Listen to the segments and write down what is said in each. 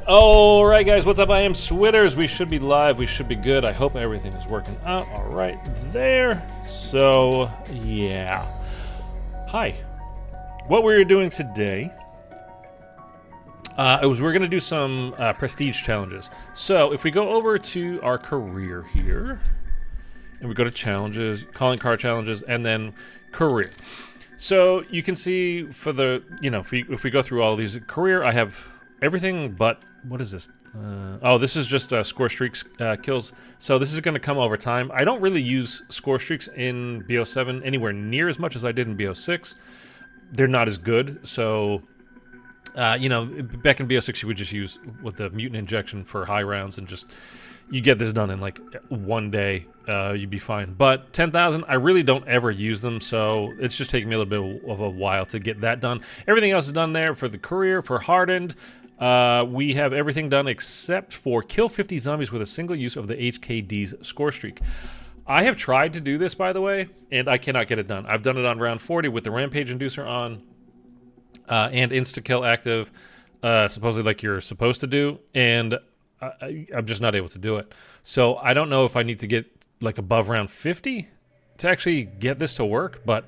Alright guys, what's up? I am Switters. We should be live, we should be good. I hope everything is working out alright there. So, yeah. Hi. What we're doing today we're going to do some prestige challenges. So, if we go over to our career here, and we go to challenges, calling card challenges, and then career. So, you can see for the, if we go through all of these, career, I have everything but, what is this? Oh, this is just score streaks kills. So this is going to come over time. I don't really use score streaks in BO7 anywhere near as much as I did in BO6. They're not as good. So, back in BO6 you would just use with the mutant injection for high rounds and just, you get this done in like one day, you'd be fine. But 10,000, I really don't ever use them, so it's just taking me a little bit of a while to get that done. Everything else is done there for the career, for hardened. We have everything done except for kill 50 zombies with a single use of the HKD's score streak. I have tried to do this, by the way, and I cannot get it done. I've done it on round 40 with the Rampage Inducer on and insta-kill active, supposedly like you're supposed to do, and I'm just not able to do it. So I don't know if I need to get like above round 50 to actually get this to work, but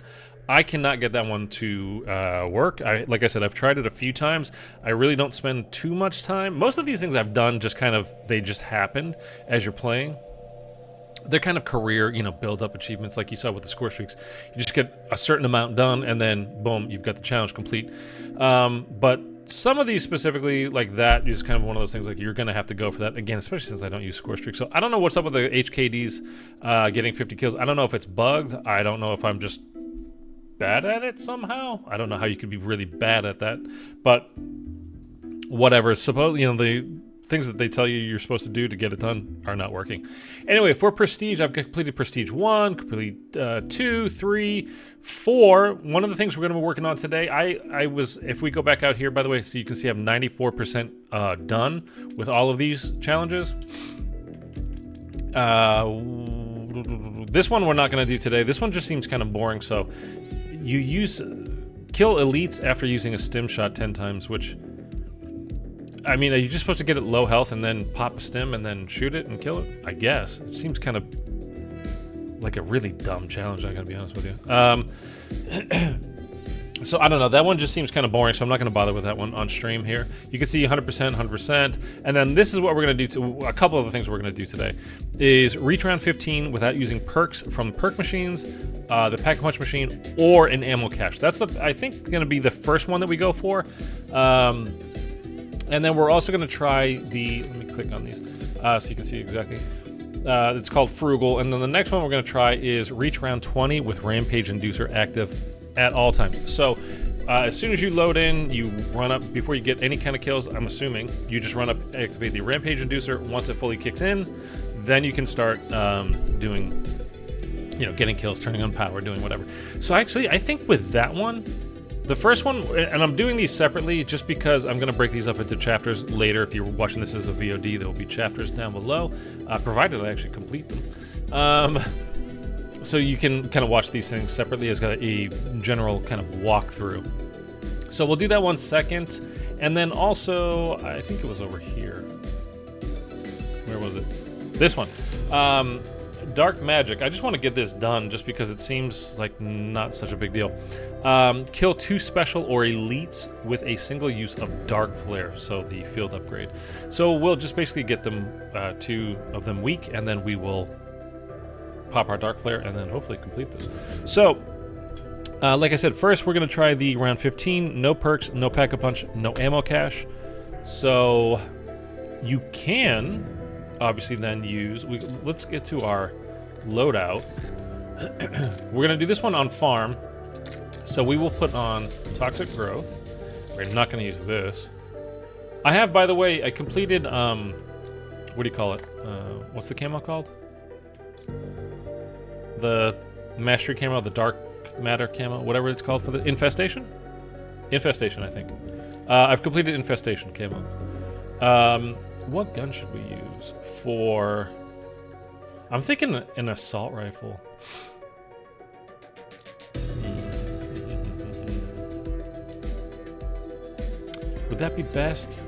I cannot get that one to work. Like I said, I've tried it a few times. I really don't spend too much time. Most of these things I've done just kind of, they just happened as you're playing. They're kind of career, build-up achievements like you saw with the score streaks. You just get a certain amount done, and then, boom, you've got the challenge complete. But some of these specifically, like that, is kind of one of those things, like you're going to have to go for that. Again, especially since I don't use score streaks. So I don't know what's up with the HKDs getting 50 kills. I don't know if it's bugged. I don't know if I'm just bad at it somehow. I don't know how you could be really bad at that, but whatever. Suppose the things that they tell you you're supposed to do to get it done are not working. Anyway, for prestige, I've completed prestige 1, completed 2, 3, 4. One of the things we're going to be working on today, if we go back out here, by the way, so you can see I'm 94% done with all of these challenges. This one we're not going to do today. This one just seems kind of boring, so you kill elites after using a stim shot 10 times, which, I mean, are you just supposed to get it low health and then pop a stim and then shoot it and kill it? I guess. It seems kind of like a really dumb challenge, I gotta be honest with you. So, I don't know. That one just seems kind of boring, so I'm not going to bother with that one on stream here. You can see 100%, 100%. And then this is what we're going to do. A couple of the things we're going to do today is reach round 15 without using perks from perk machines, the pack-a-punch machine, or an ammo cache. That's, I think, going to be the first one that we go for. And then we're also going to try let me click on these so you can see exactly. It's called Frugal. And then the next one we're going to try is reach round 20 with Rampage Inducer active at all times. So as soon as you load in, you run up, before you get any kind of kills, I'm assuming, you just run up, activate the Rampage Inducer. Once it fully kicks in, then you can start doing, getting kills, turning on power, doing whatever. So actually, I think with that one, the first one, and I'm doing these separately just because I'm going to break these up into chapters later. If you're watching this as a VOD, there will be chapters down below, provided I actually complete them. So you can kind of watch these things separately as a general kind of walkthrough. So we'll do that one second. And then also, I think it was over here. Where was it? This one. Dark Magic. I just want to get this done just because it seems like not such a big deal. Kill 2 special or elites with a single use of Dark Flare, so the field upgrade. So we'll just basically get them 2 of them weak, and then we will pop our Dark Flare and then hopefully complete this. So, like I said, first we're going to try the round 15. No perks, no pack-a-punch, no ammo cache. So you can obviously then use... let's get to our loadout. We're going to do this one on farm. So we will put on Toxic Growth. We're not going to use this. I have, by the way, I completed... what do you call it? What's the camo called? The Mastery camo, the Dark Matter camo, whatever it's called for the Infestation? Infestation, I think. I've completed Infestation camo. What gun should we use for... I'm thinking an assault rifle. Would that be best?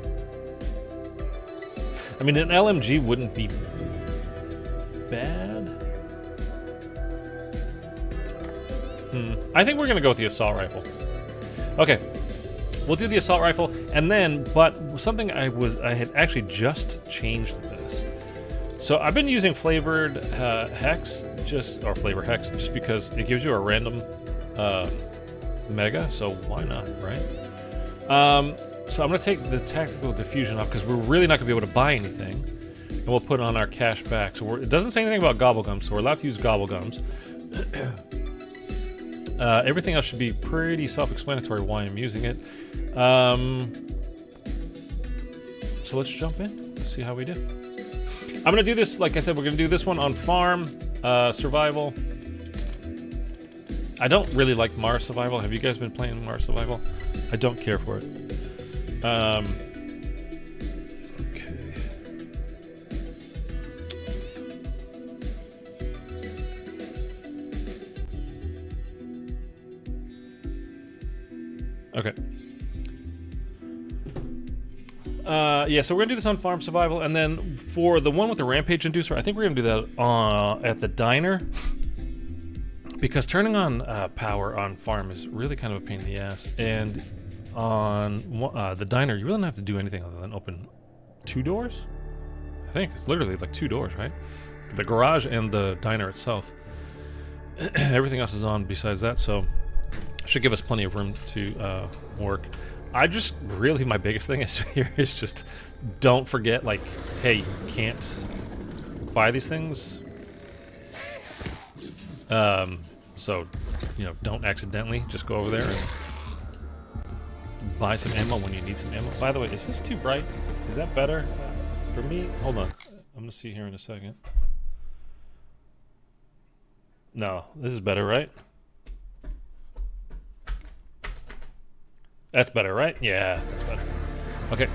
I mean, an LMG wouldn't be bad. I think we're gonna go with the assault rifle. Okay, we'll do the assault rifle, and then, but something I had actually just changed this. So I've been using flavored hex, or flavor hex, just because it gives you a random mega. So why not, right? So I'm gonna take the tactical diffusion off because we're really not gonna be able to buy anything, and we'll put on our cash back. So it doesn't say anything about gobblegums, so we're allowed to use gobblegums. Everything else should be pretty self-explanatory why I'm using it. So let's jump in. Let's see how we do. I'm going to do this, like I said, we're going to do this one on farm, survival. I don't really like Mars survival. Have you guys been playing Mars survival? I don't care for it. Okay. Yeah, so we're gonna do this on farm survival, and then for the one with the rampage inducer, I think we're gonna do that at the diner, because turning on power on farm is really kind of a pain in the ass, and on the diner, you really don't have to do anything other than open 2 doors. I think it's literally like 2 doors, right? The garage and the diner itself. Everything else is on besides that, so should give us plenty of room to work. I just really, my biggest thing is here is just don't forget, like, hey, you can't buy these things. So, you know, don't accidentally just go over there and buy some ammo when you need some ammo. By the way, is this too bright? Is that better for me? Hold on, I'm gonna see here in a second. No, this is better, right? That's better, right? Yeah, that's better. Okay.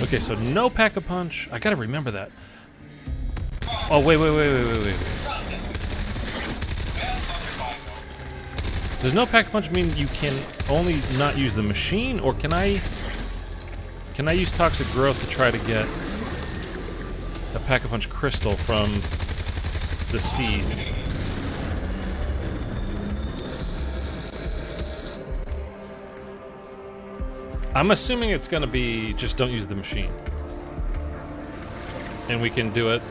Okay, so no pack-a-punch. I gotta remember that. Oh, wait. Does no pack-a-punch mean you can only not use the machine, or can I use toxic growth to try to get a pack-a-punch crystal from the seeds? I'm assuming it's going to be just don't use the machine. And we can do it.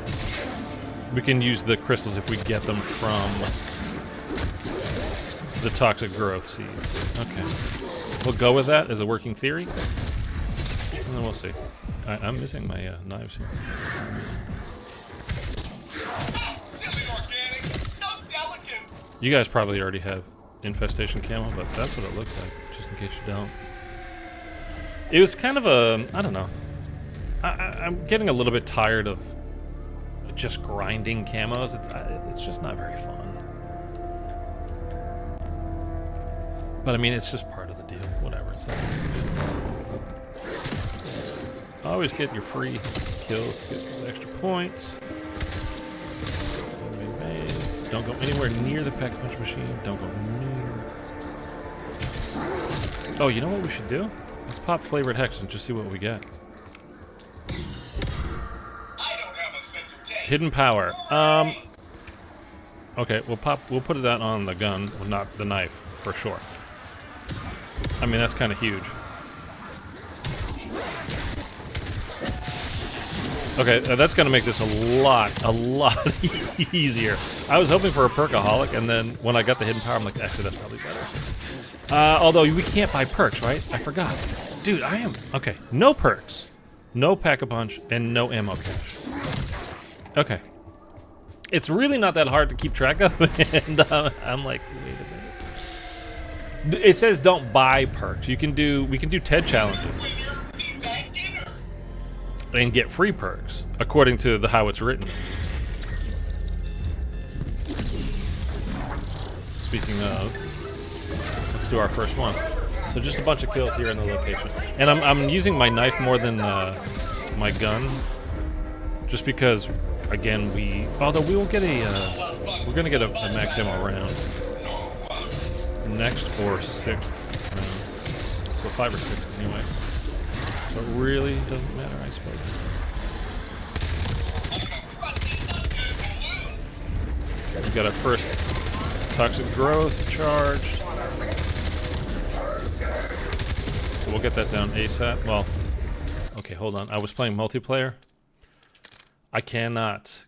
We can use the crystals if we get them from the toxic growth seeds. Okay. We'll go with that as a working theory. And then we'll see. I'm missing my knives here. You guys probably already have infestation camo, but that's what it looks like, just in case you don't. It was kind of a, I don't know. I'm getting a little bit tired of just grinding camos. It's just not very fun. But I mean, it's just part of the deal. Whatever. It's not a big deal. Always get your free kills, get extra points. Don't go anywhere near the pack-a-punch machine. Don't go near. Oh, you know what we should do? Let's pop flavored hex and just see what we get. I don't have a sense of taste. Hidden power. Okay, we'll put that on the gun, well, not the knife, for sure. I mean, that's kind of huge. Okay, that's gonna make this a lot easier. I was hoping for a perkaholic, and then when I got the hidden power, I'm like, actually, that's probably better. Although we can't buy perks, right? I forgot. Dude, I am... Okay, no perks, no pack-a-punch, and no ammo cache. Okay. It's really not that hard to keep track of, and I'm like, wait a minute. It says don't buy perks. We can do TED challenges and get free perks, according to how it's written. Speaking of, let's do our first one. So just a bunch of kills here in the location, and I'm using my knife more than my gun, just because, again, although we will get we're gonna get a max ammo round. next or 6th. So 5 or 6 anyway. So it really doesn't matter, I suppose. We got our first toxic growth charged. So we'll get that down ASAP. Well, okay, hold on. I was playing multiplayer. I cannot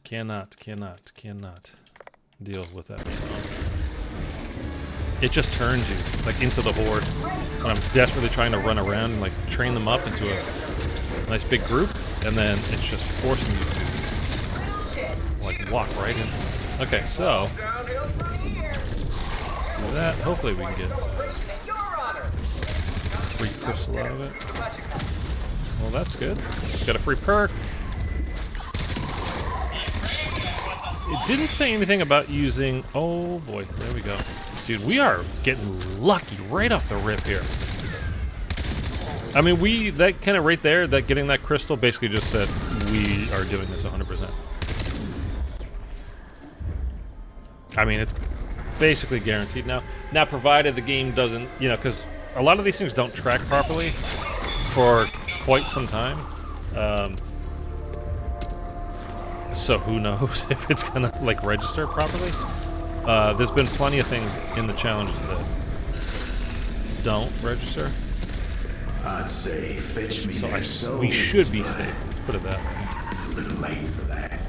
deal with that. It just turns you like into the horde when I'm desperately trying to run around and like train them up into a nice big group, and then it's just forcing you to like walk right into them. Okay, so do that. Hopefully we can get 3 crystal out of it. Well, that's good. Got a free perk. It didn't say anything about using... Oh boy, there we go. Dude, we are getting lucky right off the rip here. I mean, that kind of right there, that getting that crystal basically just said we are doing this 100%. I mean, it's basically guaranteed now. Now, provided the game doesn't, you know, because a lot of these things don't track properly for quite some time. So who knows if it's gonna like register properly. There's been plenty of things in the challenges that don't register. I'd say fetch me So we should be safe. Let's put it that way. It's a little late for that.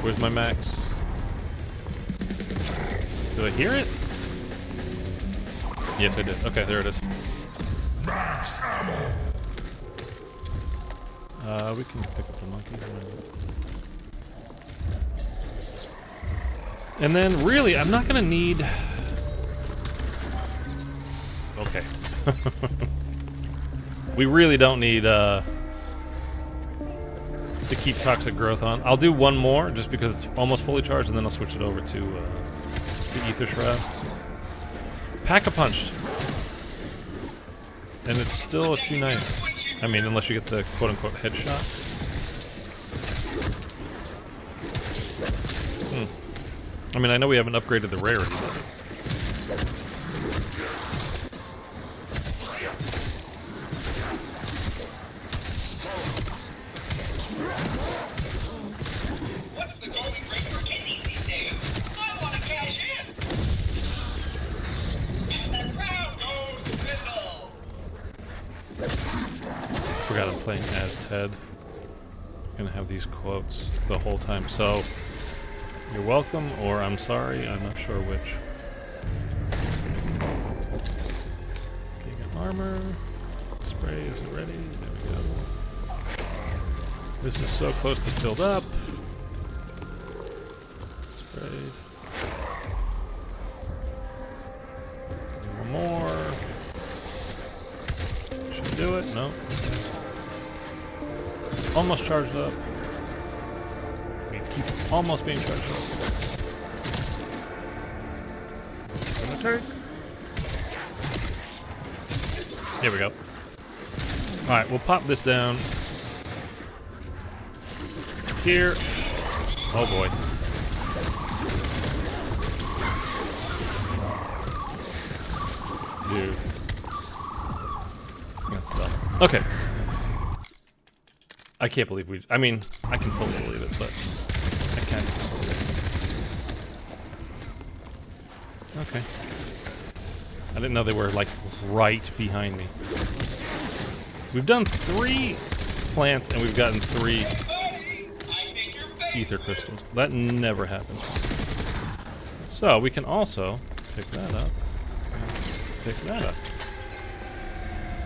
Where's my max? Do I hear it? Yes, I did. Okay, there it is. Max ammo. We can pick up the monkeys. And then, really, I'm not gonna need... Okay. We really don't need, to keep toxic growth on. I'll do one more, just because it's almost fully charged, and then I'll switch it over to Ether Shroud. Pack-a-punch. And it's still a 290. I mean, unless you get the quote-unquote headshot. I mean, I know we haven't upgraded the rarity, but... What's the going rate for kidneys these days? I want to cash in. And the crowd goes sizzle. Forgot I'm playing as Ted. Gonna have these quotes the whole time. So, you're welcome, or I'm sorry. I'm not sure which. Getting armor. Spray is ready. There we go. This is so close to filled up. Sprayed. One more. Should do it. No. Almost charged up. We keep almost being charged up. Gonna take. Here we go. Alright, we'll pop this down. Here. Oh boy. Dude. That's dumb. Okay. I can't believe we... I mean, I can fully believe it, but... I can't. Okay. I didn't know they were, like, right behind me. We've done 3 plants, and we've gotten 3 ether crystals. That never happens. So, we can also pick that up. Pick that up.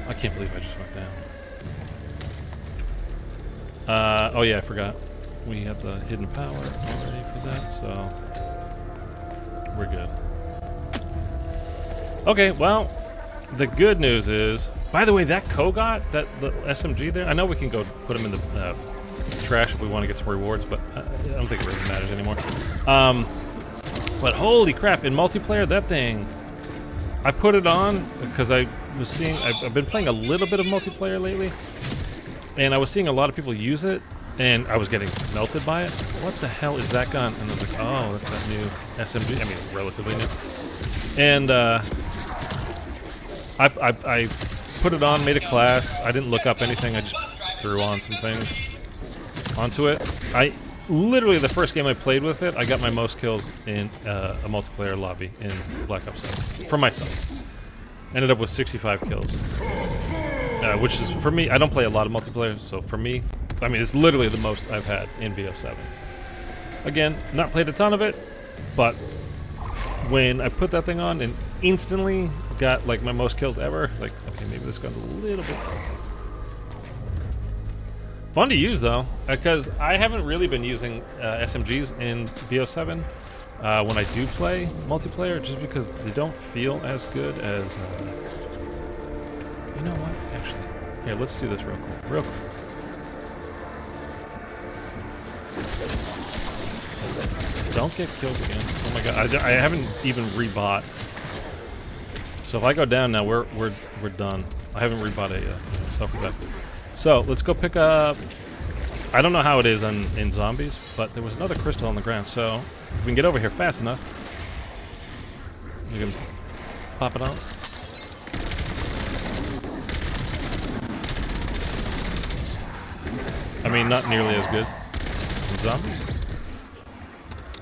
I can't believe I just went down. Oh yeah, I forgot. We have the hidden power already for that, so we're good. Okay, well, the good news is, by the way, that Kogot, the SMG there, I know we can go put him in the trash if we want to get some rewards, but I don't think it really matters anymore. But holy crap, in multiplayer, that thing, I put it on because I was seeing, I've been playing a little bit of multiplayer lately, and I was seeing a lot of people use it, and I was getting melted by it. What the hell is that gun? And I was like, oh, that's that new SMG, I mean, relatively new. And I put it on, made a class, I didn't look up anything, I just threw on some things onto it. Literally, the first game I played with it, I got my most kills in a multiplayer lobby in Black Ops 7 for myself. Ended up with 65 kills, which is, for me, I don't play a lot of multiplayer, so for me, I mean, it's literally the most I've had in BO7. Again, not played a ton of it, but when I put that thing on and instantly got like my most kills ever, like, okay, maybe this gun's a little bit fun to use though, because I haven't really been using SMGs in BO7 when I do play multiplayer, just because they don't feel as good as. You know what? Actually, here, let's do this real quick. Real quick. Don't get killed again. Oh my god, I haven't even rebought. So if I go down now, we're done. I haven't rebought a self-revive. So let's go pick up. I don't know how it is in zombies, but there was another crystal on the ground. So if we can get over here fast enough, we can pop it on. I mean, not nearly as good in zombies.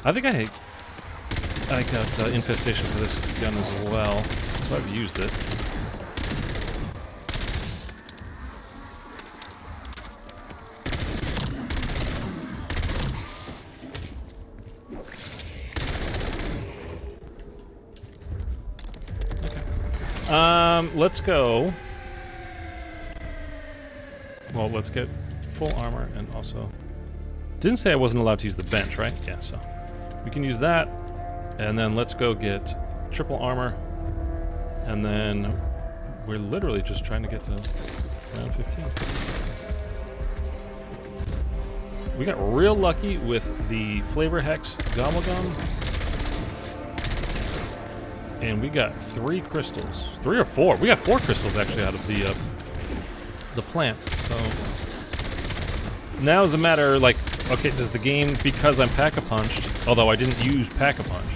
I think I got infestation for this gun as well, so I've used it. Let's go. Well, let's get full armor and also. Didn't say I wasn't allowed to use the bench, right? Yeah, so we can use that, and then let's go get triple armor, and then we're literally just trying to get to round 15. We got real lucky with the flavor hex gobblegum. And we got 3 crystals. 3 or 4. We got 4 crystals actually out of the plants. So now is a matter like, okay, does the game, because I'm pack-a-punched, although I didn't use pack-a-punch,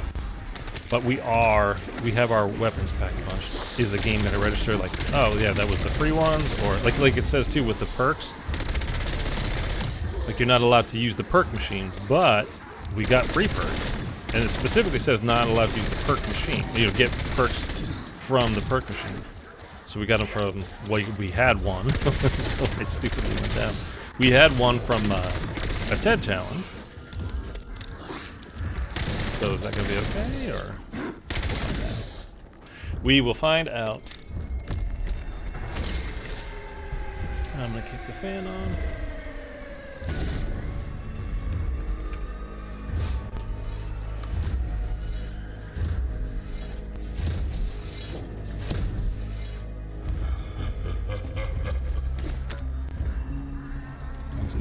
but we have our weapons pack-a-punched. Is the game going to register like, oh yeah, that was the free ones, or like it says too with the perks, like you're not allowed to use the perk machine, but we got free perks. And it specifically says not allowed to use the perk machine. You know, get perks from the perk machine. So we got them from, well, we had one. So I stupidly went down. We had one from a TED challenge. So is that going to be okay, or? We will find out. I'm going to kick the fan on.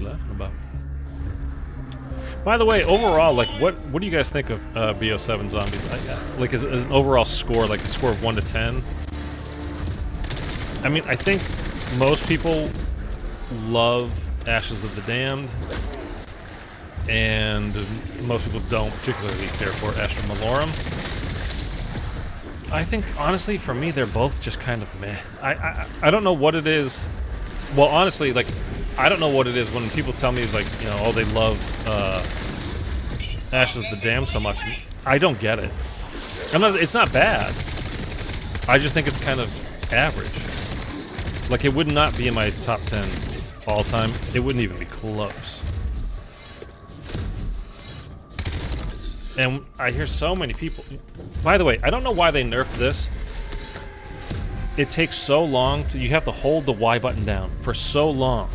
Left about. By the way, overall, like, what do you guys think of BO7 zombies? Like, as an overall score, like a score of 1 to 10. I mean, I think most people love Ashes of the Damned, and most people don't particularly care for Astra Malorum. I think, honestly, for me, they're both just kind of meh. I don't know what it is. Well, honestly, like, I don't know what it is when people tell me, like, you know, oh, they love Ashes of the Damned so much. I don't get it. It's not bad. I just think it's kind of average. Like, it would not be in my top 10 all time. It wouldn't even be close. And I hear so many people. By the way, I don't know why they nerfed this. It takes so long to. You have to hold the Y button down for so long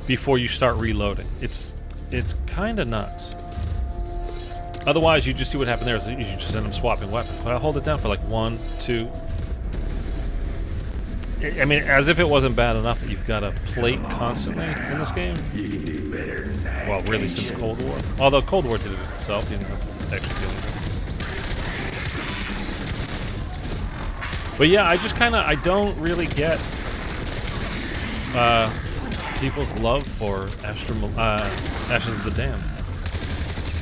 before you start reloading. It's kind of nuts. Otherwise, you just see what happened there. Is you just end up swapping weapons. But I hold it down for like 1, 2. I mean, as if it wasn't bad enough that you've got to plate constantly in this game. You can do better than that. Well, really, since Cold War. Although Cold War did it itself, you know, actually dealing with it. But yeah, I just kind of, I don't really get people's love for Ashes of the Damned.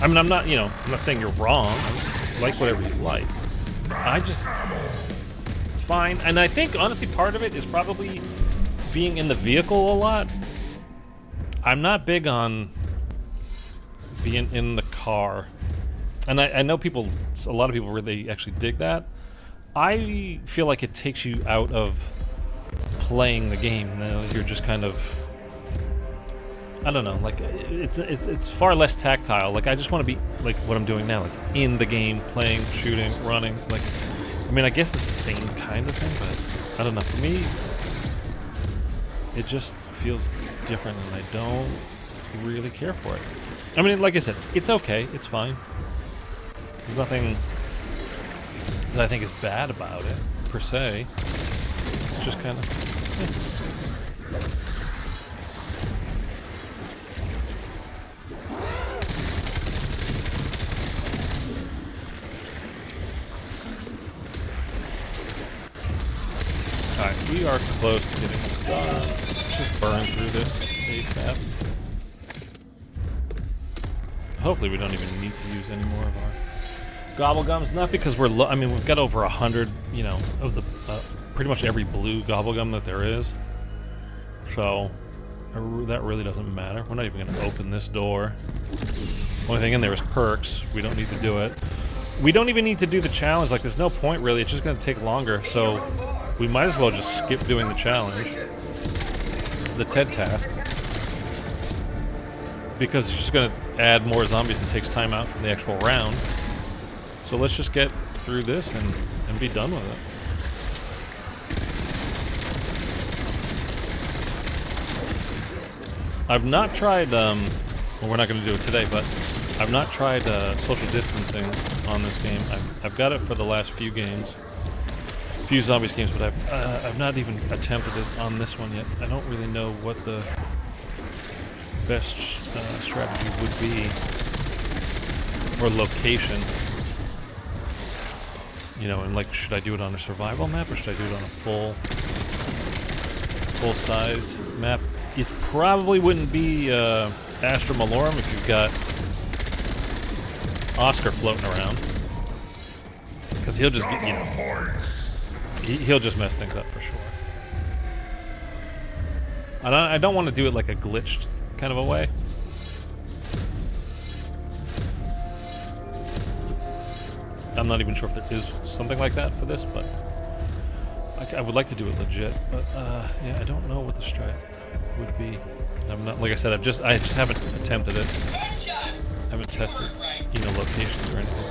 I mean, I'm not, you know, I'm not saying you're wrong. I like whatever you like. I just, it's fine. And I think, honestly, part of it is probably being in the vehicle a lot. I'm not big on being in the car. And I know people, a lot of people really actually dig that. I feel like it takes you out of playing the game. You know, you're just kind of, I don't know, like it's far less tactile. Like I just want to be like what I'm doing now, like in the game, playing, shooting, running. Like, I mean, I guess it's the same kind of thing, but I don't know. For me, it just feels different, and I don't really care for it. I mean, like I said, it's okay, it's fine. There's nothing that I think is bad about it per se. It's just kind of. Alright, we are close to getting this done. Let's just burn through this ASAP. Hopefully we don't even need to use any more of our gobblegums. Not because we're I mean, we've got over 100, you know, of the pretty much every blue gobblegum that there is. So that really doesn't matter. We're not even going to open this door. Only thing in there is perks. We don't need to do it. We don't even need to do the challenge. Like, there's no point really. It's just going to take longer. So we might as well just skip doing the challenge, the TED task, because it's just going to add more zombies and takes time out from the actual round. So let's just get through this and be done with it. I've not tried, well, we're not going to do it today, but I've not tried social distancing on this game. I've got it for the last few games. Few zombies games, but I've not even attempted it on this one yet. I don't really know what the best strategy would be, or location. You know, and like, should I do it on a survival map, or should I do it on a full-sized map? It probably wouldn't be Astra Malorum if you've got Oscar floating around, because he'll just get, you know, he'll just mess things up for sure. I don't want to do it like a glitched kind of a way. I'm not even sure if there is something like that for this, but I would like to do it legit. But yeah, I don't know what the strat would be. I'm not, like I said, I just haven't attempted it. Haven't tested, you know, locations or anything.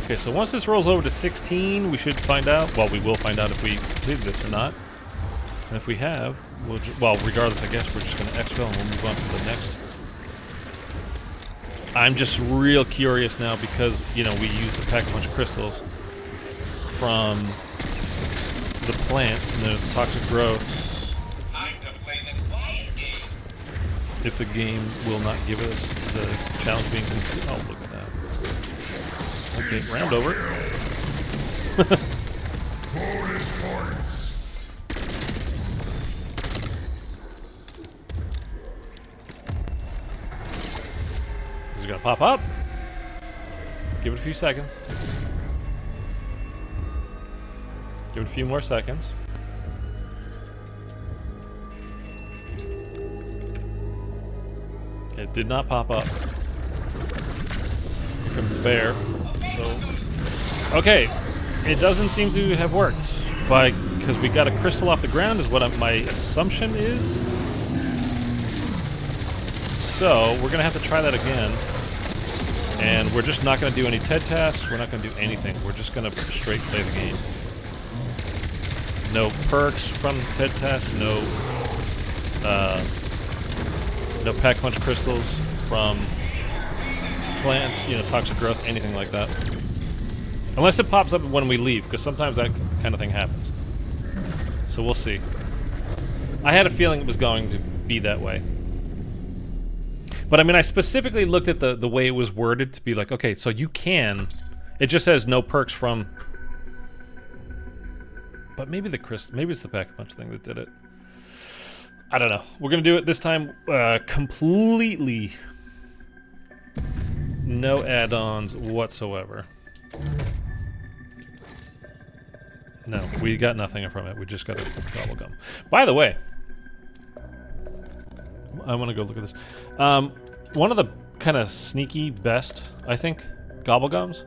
Okay, so once this rolls over to 16, we should find out. Well, we will find out if we completed this or not. And if we have, we'll well, regardless, I guess we're just going to exfil and we'll move on to the next. I'm just real curious now because, you know, we used to pack a bunch of crystals from the plants and the toxic growth. If the game will not give us the challenge being complete. Oh, look at that. Okay, round over. Bonus points. Is it gonna pop up? Give it a few seconds. Give it a few more seconds. It did not pop up. Here comes the bear. So, okay, it doesn't seem to have worked, because we got a crystal off the ground is what my assumption is. So we're gonna have to try that again, and we're just not gonna do any TED tasks. We're not gonna do anything. We're just gonna straight play the game. No perks from the TED task. No pack punch crystals from plants, you know, toxic growth, anything like that. Unless it pops up when we leave, because sometimes that kind of thing happens. So we'll see. I had a feeling it was going to be that way. But I mean, I specifically looked at the way it was worded to be like, okay, so you can... It just says no perks from... But maybe maybe it's the Pack-a-Punch thing that did it. I don't know. We're going to do it this time completely... No add-ons whatsoever. No, we got nothing from it. We just got a gobblegum. By the way, I want to go look at this. One of the kind of sneaky best, I think, gobblegums.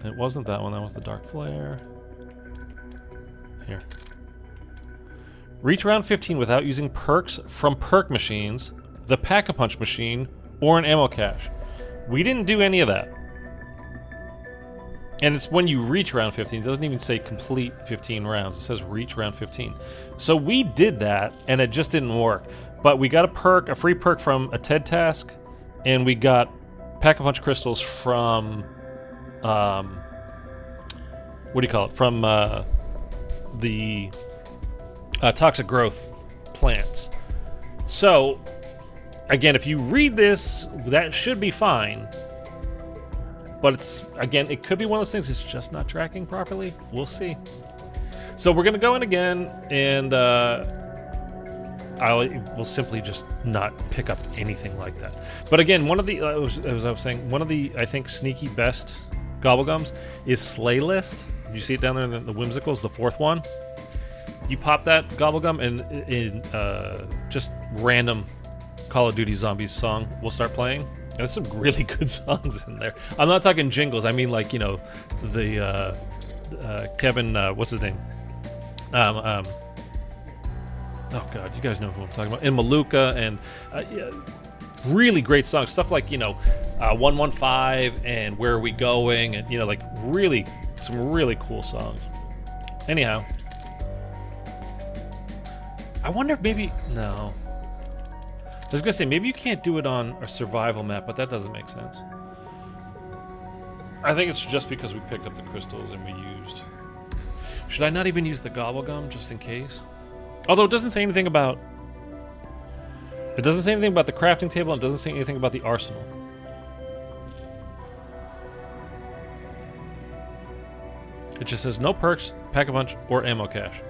It wasn't that one. That was the Dark Flare. Here. Reach round 15 without using perks from perk machines, the Pack-a-Punch machine, or an ammo cache. We didn't do any of that. And it's when you reach round 15. It doesn't even say complete 15 rounds. It says reach round 15. So we did that, and it just didn't work. But we got a free perk from a TED task, and we got Pack-a-Punch crystals from, what do you call it? From the toxic growth plants. So, again, if you read this, that should be fine. But it's, again, it could be one of those things, it's just not tracking properly. We'll see. So we're going to go in again, and we'll simply just not pick up anything like that. But again, one of the, as I was saying, one of the, I think, sneaky best gobblegums is Slay List. You see it down there in the Whimsicals, the fourth one. You pop that gobblegum, and in just random Call of Duty Zombies song will start playing. And there's some really good songs in there. I'm not talking jingles. I mean, like, you know, the Kevin, what's his name? Oh God, you guys know who I'm talking about. And Maluka, and yeah, really great songs. Stuff like, you know, 115 and Where Are We Going, and, you know, like really some really cool songs. Anyhow, I wonder if maybe no. I was gonna say, maybe you can't do it on a survival map, but that doesn't make sense. I think it's just because we picked up the crystals and we used... Should I not even use the gobblegum, just in case? Although it doesn't say anything about... It doesn't say anything about the crafting table, and it doesn't say anything about the arsenal. It just says no perks, Pack-a-Punch, or ammo cache.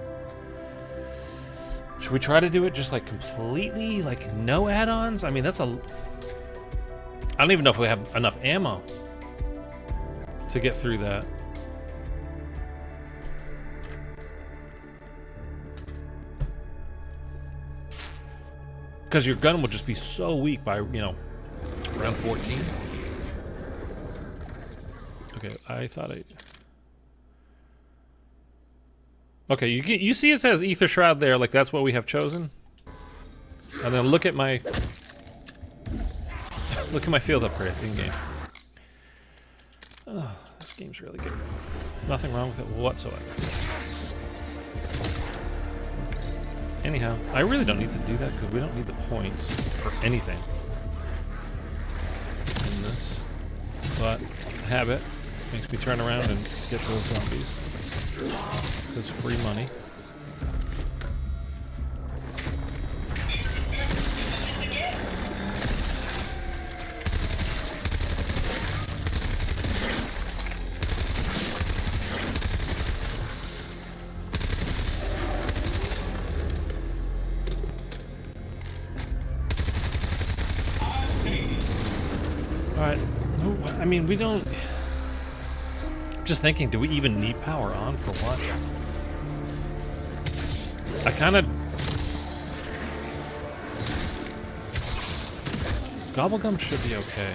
Should we try to do it just like completely, like no add-ons? I mean, that's a... I don't even know if we have enough ammo to get through that. Because your gun will just be so weak by, you know, round 14. Okay, I thought I... Okay, you see it says Ether Shroud there, like that's what we have chosen. And then look at my field upgrade in game. Oh, this game's really good. Nothing wrong with it whatsoever. Anyhow, I really don't need to do that because we don't need the points for anything in this. But habit makes me turn around and get those zombies. Because free money. Alright, I mean, we don't... Just thinking, do we even need power on for what? I kind of... Gobblegum should be okay.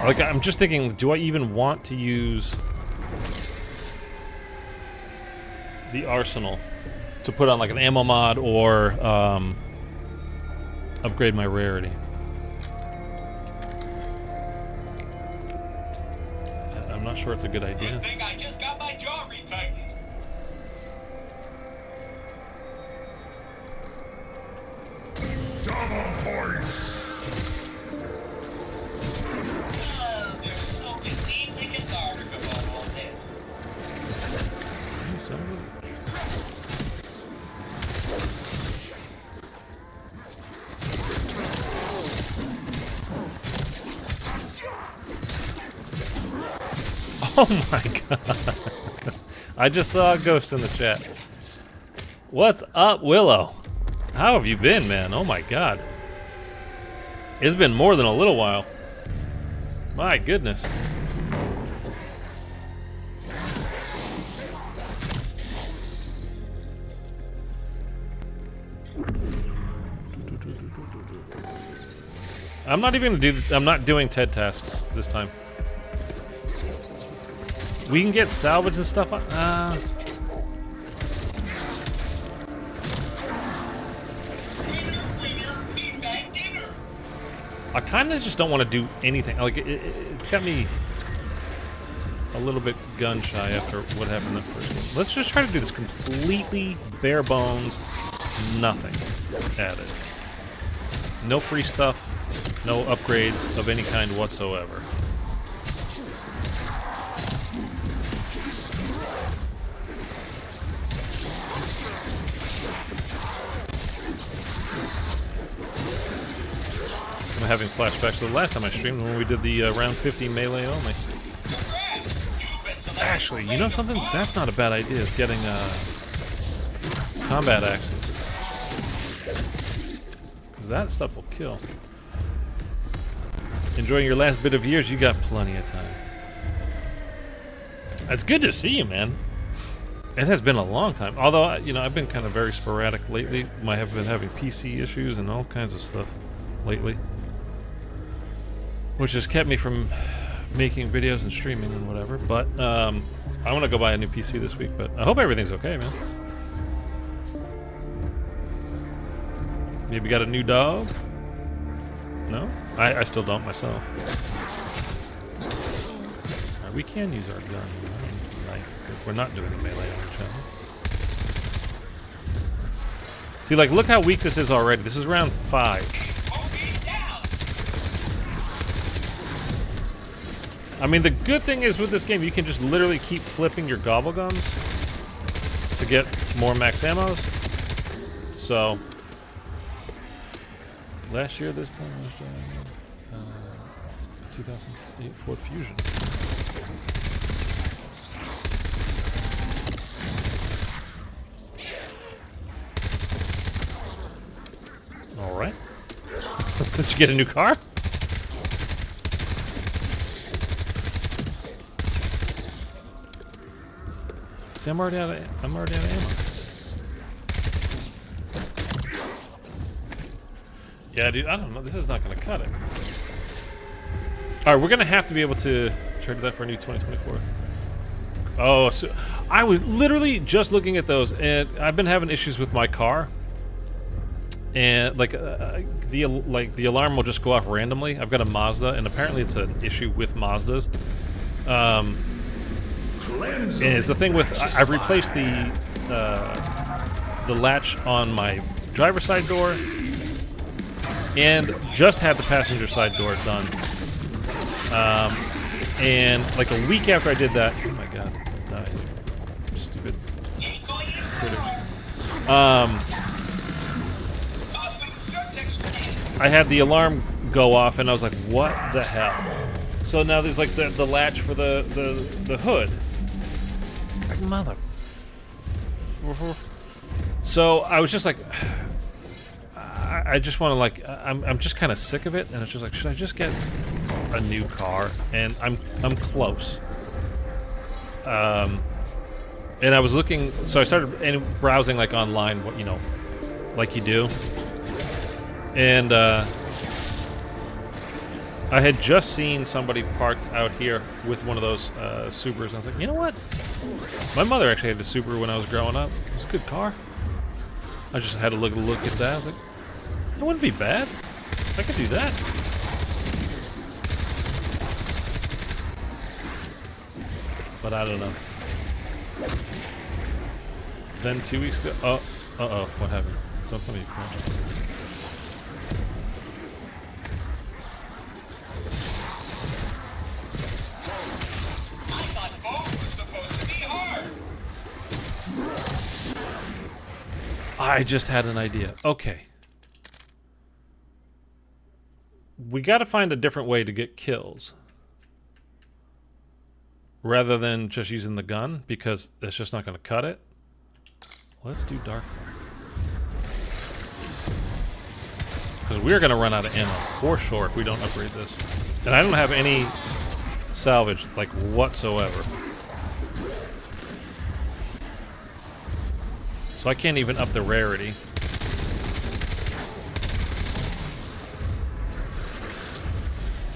Like, I'm just thinking, do I even want to use the arsenal to put on like an ammo mod or upgrade my rarity? I'm not sure it's a good idea. Good thing I just got my jaw retightened. Double points. There's something deeply cathartic about all this. Oh my god. I just saw a ghost in the chat. What's up, Willow? How have you been, man? Oh my god. It's been more than a little while. My goodness. I'm not even gonna do. I'm not doing TED tasks this time. We can get salvage and stuff. I kind of just don't want to do anything. Like it's got me a little bit gun shy after what happened in the first game. Let's just try to do this completely bare bones, nothing added. No free stuff, no upgrades of any kind whatsoever. I'm having flashbacks to the last time I streamed when we did the round 50 melee only. Actually, you know something? That's not a bad idea, is getting combat axes. Because that stuff will kill. Enjoying your last bit of years? You got plenty of time. It's good to see you, man. It has been a long time. Although, you know, I've been kind of very sporadic lately. I have been having PC issues and all kinds of stuff lately. Which has kept me from making videos and streaming and whatever. But I want to go buy a new PC this week. But I hope everything's okay, man. Maybe got a new dog? No? I still don't myself. We can use our gun. If we're not doing a melee on our channel. See, like, look how weak this is already. This is round 5. I mean, the good thing is with this game, you can just literally keep flipping your gobble gums to get more max ammos. So, last year, this time was 2008 Ford Fusion. All right. Did you get a new car? See, I'm already out of ammo. Yeah, dude, I don't know. This is not going to cut it. All right, we're going to have to be able to trade that for a new 2024. Oh, so I was literally just looking at those, and I've been having issues with my car. And like the alarm will just go off randomly. I've got a Mazda, and apparently it's an issue with Mazdas. And it's the thing with I've replaced the latch on my driver's side door, and just had the passenger side door done. And like a week after I did that, oh my god, stupid critters. I had the alarm go off, and I was like, "What the hell?" So now there's like the latch for the hood. Like, mother. So I was just like, I just want to like, I'm just kind of sick of it, and it's just like, should I just get a new car? And I'm close. And I was looking, so I started browsing like online, what, you know, like you do. And I had just seen somebody parked out here with one of those Subarus, and I was like, you know what? My mother actually had a Subaru when I was growing up. It was a good car. I just had to look at that. I was like, that wouldn't be bad. I could do that. But I don't know. Then 2 weeks ago, uh-oh, what happened? Don't tell me you crashed. I just had an idea. Okay. We got to find a different way to get kills. Rather than just using the gun, because it's just not going to cut it. Let's do dark fire. Because we're going to run out of ammo, for sure, if we don't upgrade this. And I don't have any salvage, like, whatsoever. So I can't even up the rarity.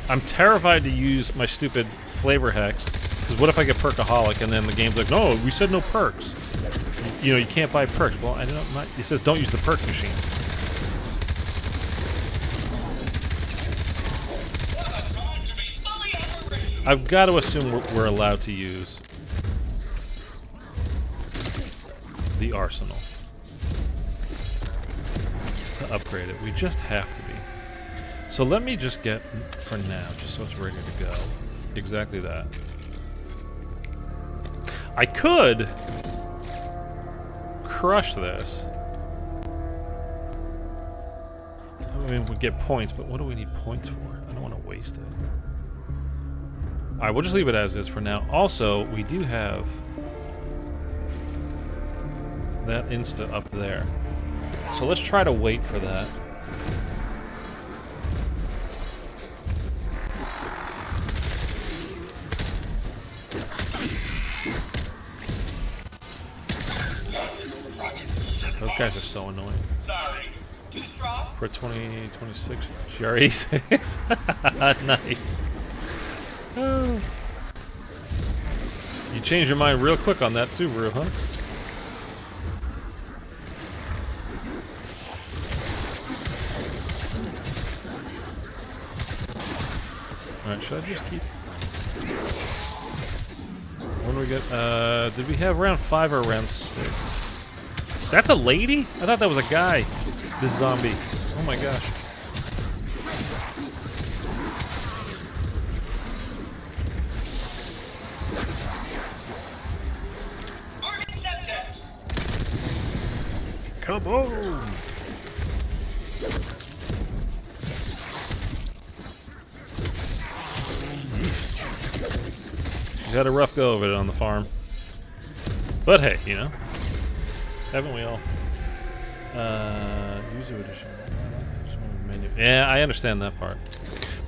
I'm terrified to use my stupid flavor hex. Because what if I get perkaholic and then the game's like, no, we said no perks. You know, you can't buy perks. Well, I don't. It says don't use the perk machine. I've got to assume we're allowed to use the arsenal to upgrade it. We just have to be. So let me just get, for now, just so it's ready to go, exactly that. I could crush this. I mean, we get points, but what do we need points for? I don't want to waste it. Alright, we'll just leave it as is for now. Also, we do have that insta up there. So let's try to wait for that. Those guys are so annoying. Sorry. Too strong? For 2026, GR86. Nice. Oh. You changed your mind real quick on that Subaru, huh? Alright, should I just keep... When do we get... did we have round 5 or round 6? That's a lady? I thought that was a guy. This zombie. Oh my gosh. Come on! She's had a rough go of it on the farm. But hey, you know. Haven't we all? User edition. Menu. Yeah, I understand that part.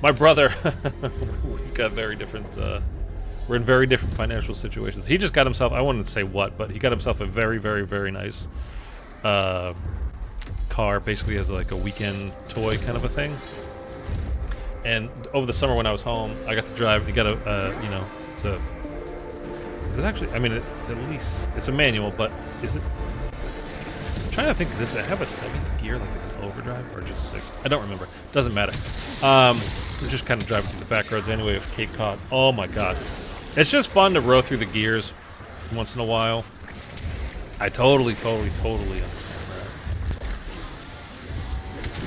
My brother, we've got very different, we're in very different financial situations. He just got himself, I wouldn't say what, but he got himself a very, very, very nice car, basically as like a weekend toy kind of a thing. And over the summer when I was home, I got to drive, he got a, you know, it's a, is it actually, I mean, it's at least, it's a manual, but is it, I'm trying to think, did it have a 7th gear, like is it overdrive, or just 6th? I don't remember. Doesn't matter. We're just kind of driving through the back roads anyway with Cape Cod. Oh my god. It's just fun to row through the gears once in a while. I totally understand that.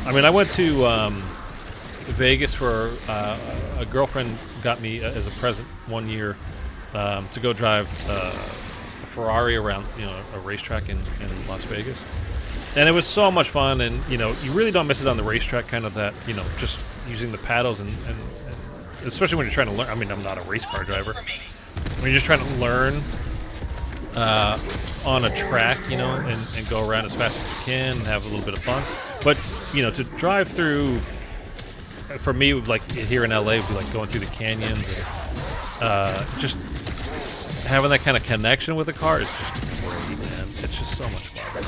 I mean, I went to Vegas for a girlfriend got me as a present one year to go drive a Ferrari around, you know, a racetrack in Las Vegas. And it was so much fun, and, you know, you really don't miss it on the racetrack, kind of that, you know, just using the paddles and especially when you're trying to learn. I mean, I'm not a race car driver. When you're just trying to learn on a track, you know, and go around as fast as you can and have a little bit of fun. But, you know, to drive through, for me, like here in LA, would be like going through the canyons and just having that kind of connection with the car is just great, man. It's just so much fun.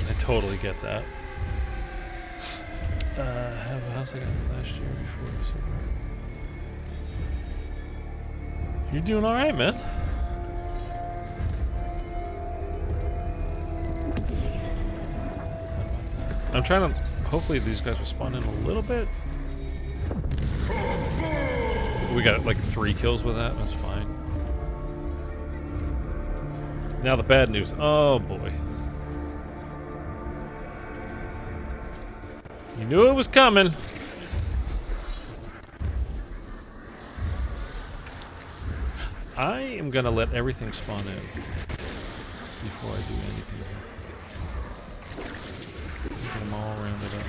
I totally get that. Have a house I got last year before. So you're doing all right, man. I'm trying to. Hopefully, these guys will spawn in a little bit. We got like 3 kills with that. That's fine. Now the bad news. Oh boy. You knew it was coming. I am gonna let everything spawn in before I do anything. Get them all rounded up.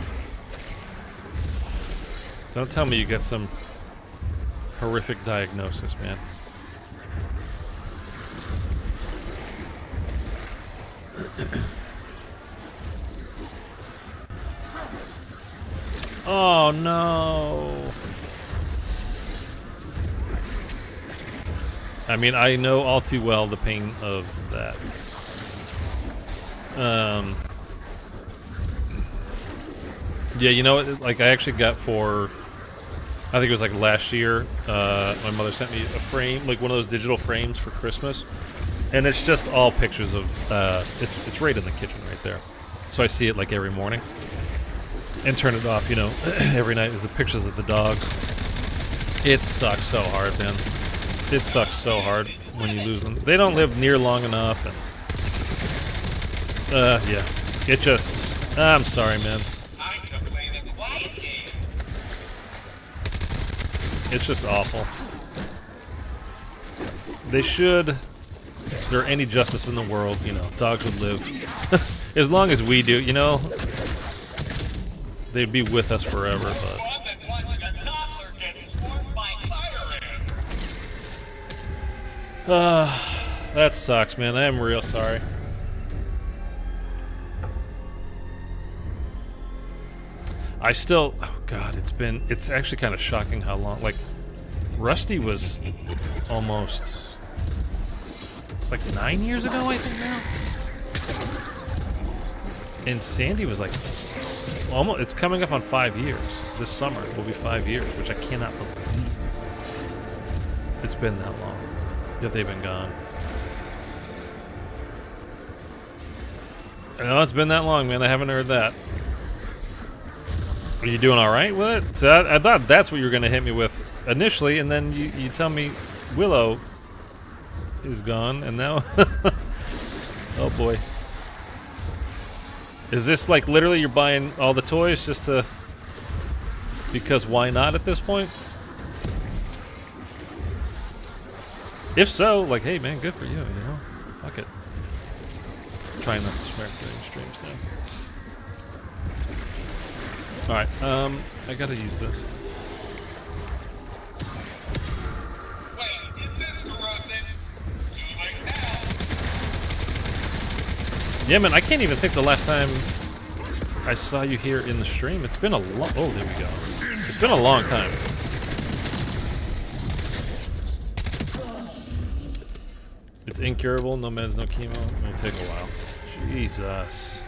Don't tell me you get some horrific diagnosis, man. Oh no. I mean, I know all too well the pain of that. Yeah, you know what? Like, I actually got for, I think it was like last year, my mother sent me a frame, like one of those digital frames for Christmas. And it's just all pictures of, it's right in the kitchen right there. So I see it like every morning. And turn it off, you know, every night is the pictures of the dogs. It sucks so hard, man. It sucks so hard when you lose them. They don't live near long enough, and yeah. It just, I'm sorry, man. I can play the quiet game. It's just awful. They should, if there any justice in the world, you know, dogs would live as long as we do, you know. They'd be with us forever, but Fun than watching a toddler get swarmed by fire ants. that sucks, man. I am real sorry. I still, oh god, it's actually kind of shocking how long, like, Rusty was almost, it's like 9 years ago, I think now. And Sandy was like, almost, it's coming up on 5 years. This summer will be 5 years, which I cannot believe. It's been that long that they've been gone. I know it's been that long, man. I haven't heard that. Are you doing all right with it? So I thought that's what you were going to hit me with initially, and then you tell me Willow is gone, and now... oh, boy. Is this like literally you're buying all the toys just to... because why not at this point? If so, like, hey man, good for you, you know? Fuck it. I'm trying not to swear during streams now. Alright, I gotta use this. Wait, is this corrosive? Do it now. Yeah man, I can't even think the last time I saw you here in the stream. It's been a long... oh, there we go. It's been a long time. It's incurable, no meds, no chemo. It'll take a while. Jesus.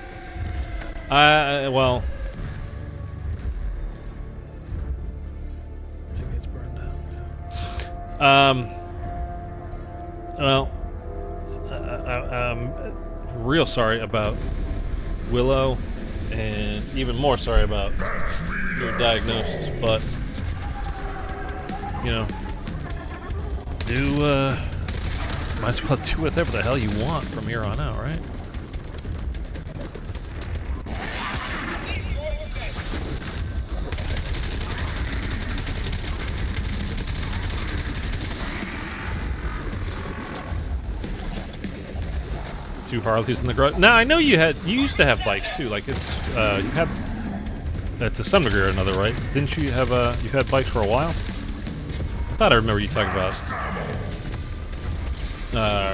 Well... maybe it's burned down. Well... I'm real sorry about Willow, and even more sorry about your diagnosis, but... you know... might as well do whatever the hell you want from here on out, right? Two Harleys in the garage. Now I know you used to have bikes too. Like it's you had to some degree or another, right? Didn't you have you've had bikes for a while? I thought I remember you talking about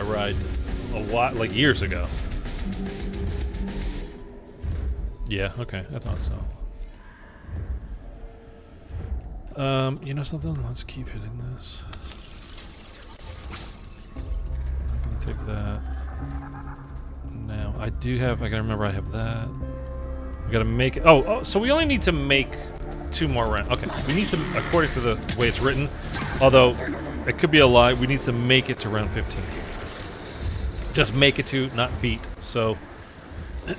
ride a lot, like years ago. Yeah, okay, I thought so. You know something? Let's keep hitting this. I'm gonna take that. Now, I gotta remember I have that. We gotta make it, oh, so we only need to make 2 more rounds. Okay, we need to, according to the way it's written, although it could be a lie, we need to make it to round 15. Just make it to, not beat. So,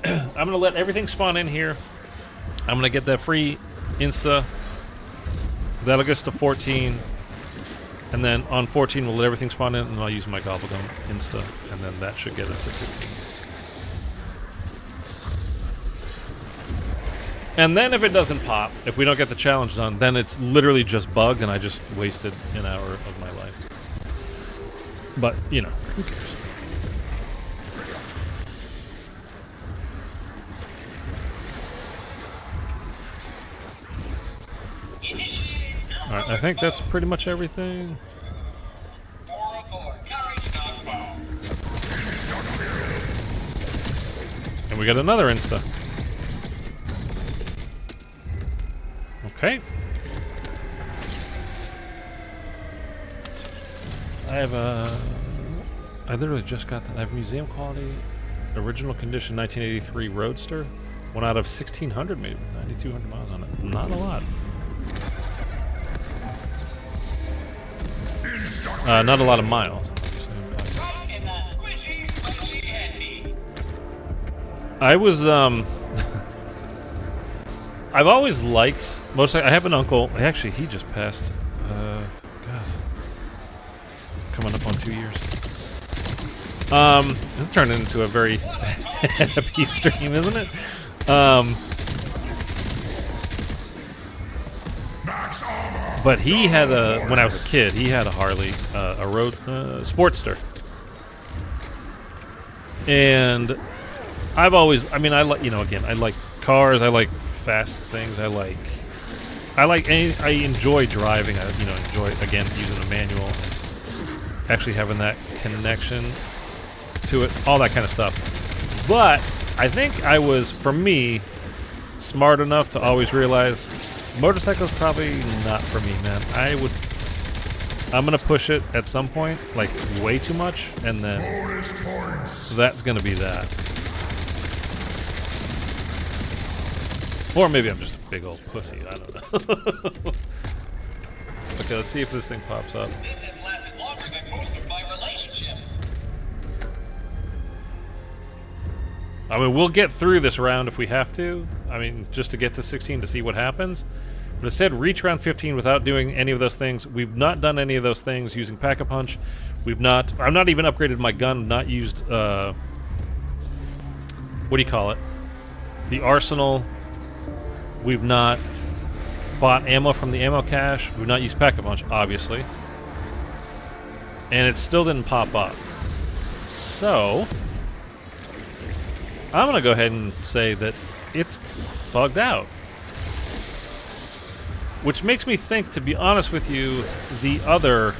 I'm gonna let everything spawn in here. I'm gonna get that free Insta. That'll get us to 14. And then on 14, we'll let everything spawn in, and I'll use my Gobblegum Insta. And then that should get us to 15. And then if it doesn't pop, if we don't get the challenge done, then it's literally just bugged, and I just wasted an hour of my life. But, you know, who cares? Alright, I think that's pretty much everything. 404, courage knockbow. And we got another insta. Okay. I literally just got that. I have museum quality, original condition 1983 Roadster. One out of 1,600 maybe, 9,200 miles on it. Not a lot. Not a lot of miles. Right in the squishy, squishy handy. I was, I've always liked, I have an uncle, actually he just passed, God, coming up on 2 years. This turned into a very happy stream, isn't it? But he had when I was a kid, he had a Harley, a road, Sportster. And I've always, I like, you know, again, I like cars, I like fast things, I enjoy driving, I, you know, enjoy, again, using a manual, actually having that connection to it, all that kind of stuff. But I think I was, for me, smart enough to always realize motorcycles probably not for me, man. I'm gonna push it at some point, like way too much, and then so that's gonna be that. Or maybe I'm just a big old pussy, I don't know. Okay, let's see if this thing pops up. This has lasted longer than most of my relationships. I mean, we'll get through this round if we have to. I mean, just to get to 16 to see what happens. But it said reach round 15 without doing any of those things. We've not done any of those things using Pack-a-Punch. I've not even upgraded my gun, not used, what do you call it? The arsenal. We've not bought ammo from the ammo cache. We've not used Pack-a-Punch, obviously. And it still didn't pop up. So I'm going to go ahead and say that it's bugged out. Which makes me think, to be honest with you, the other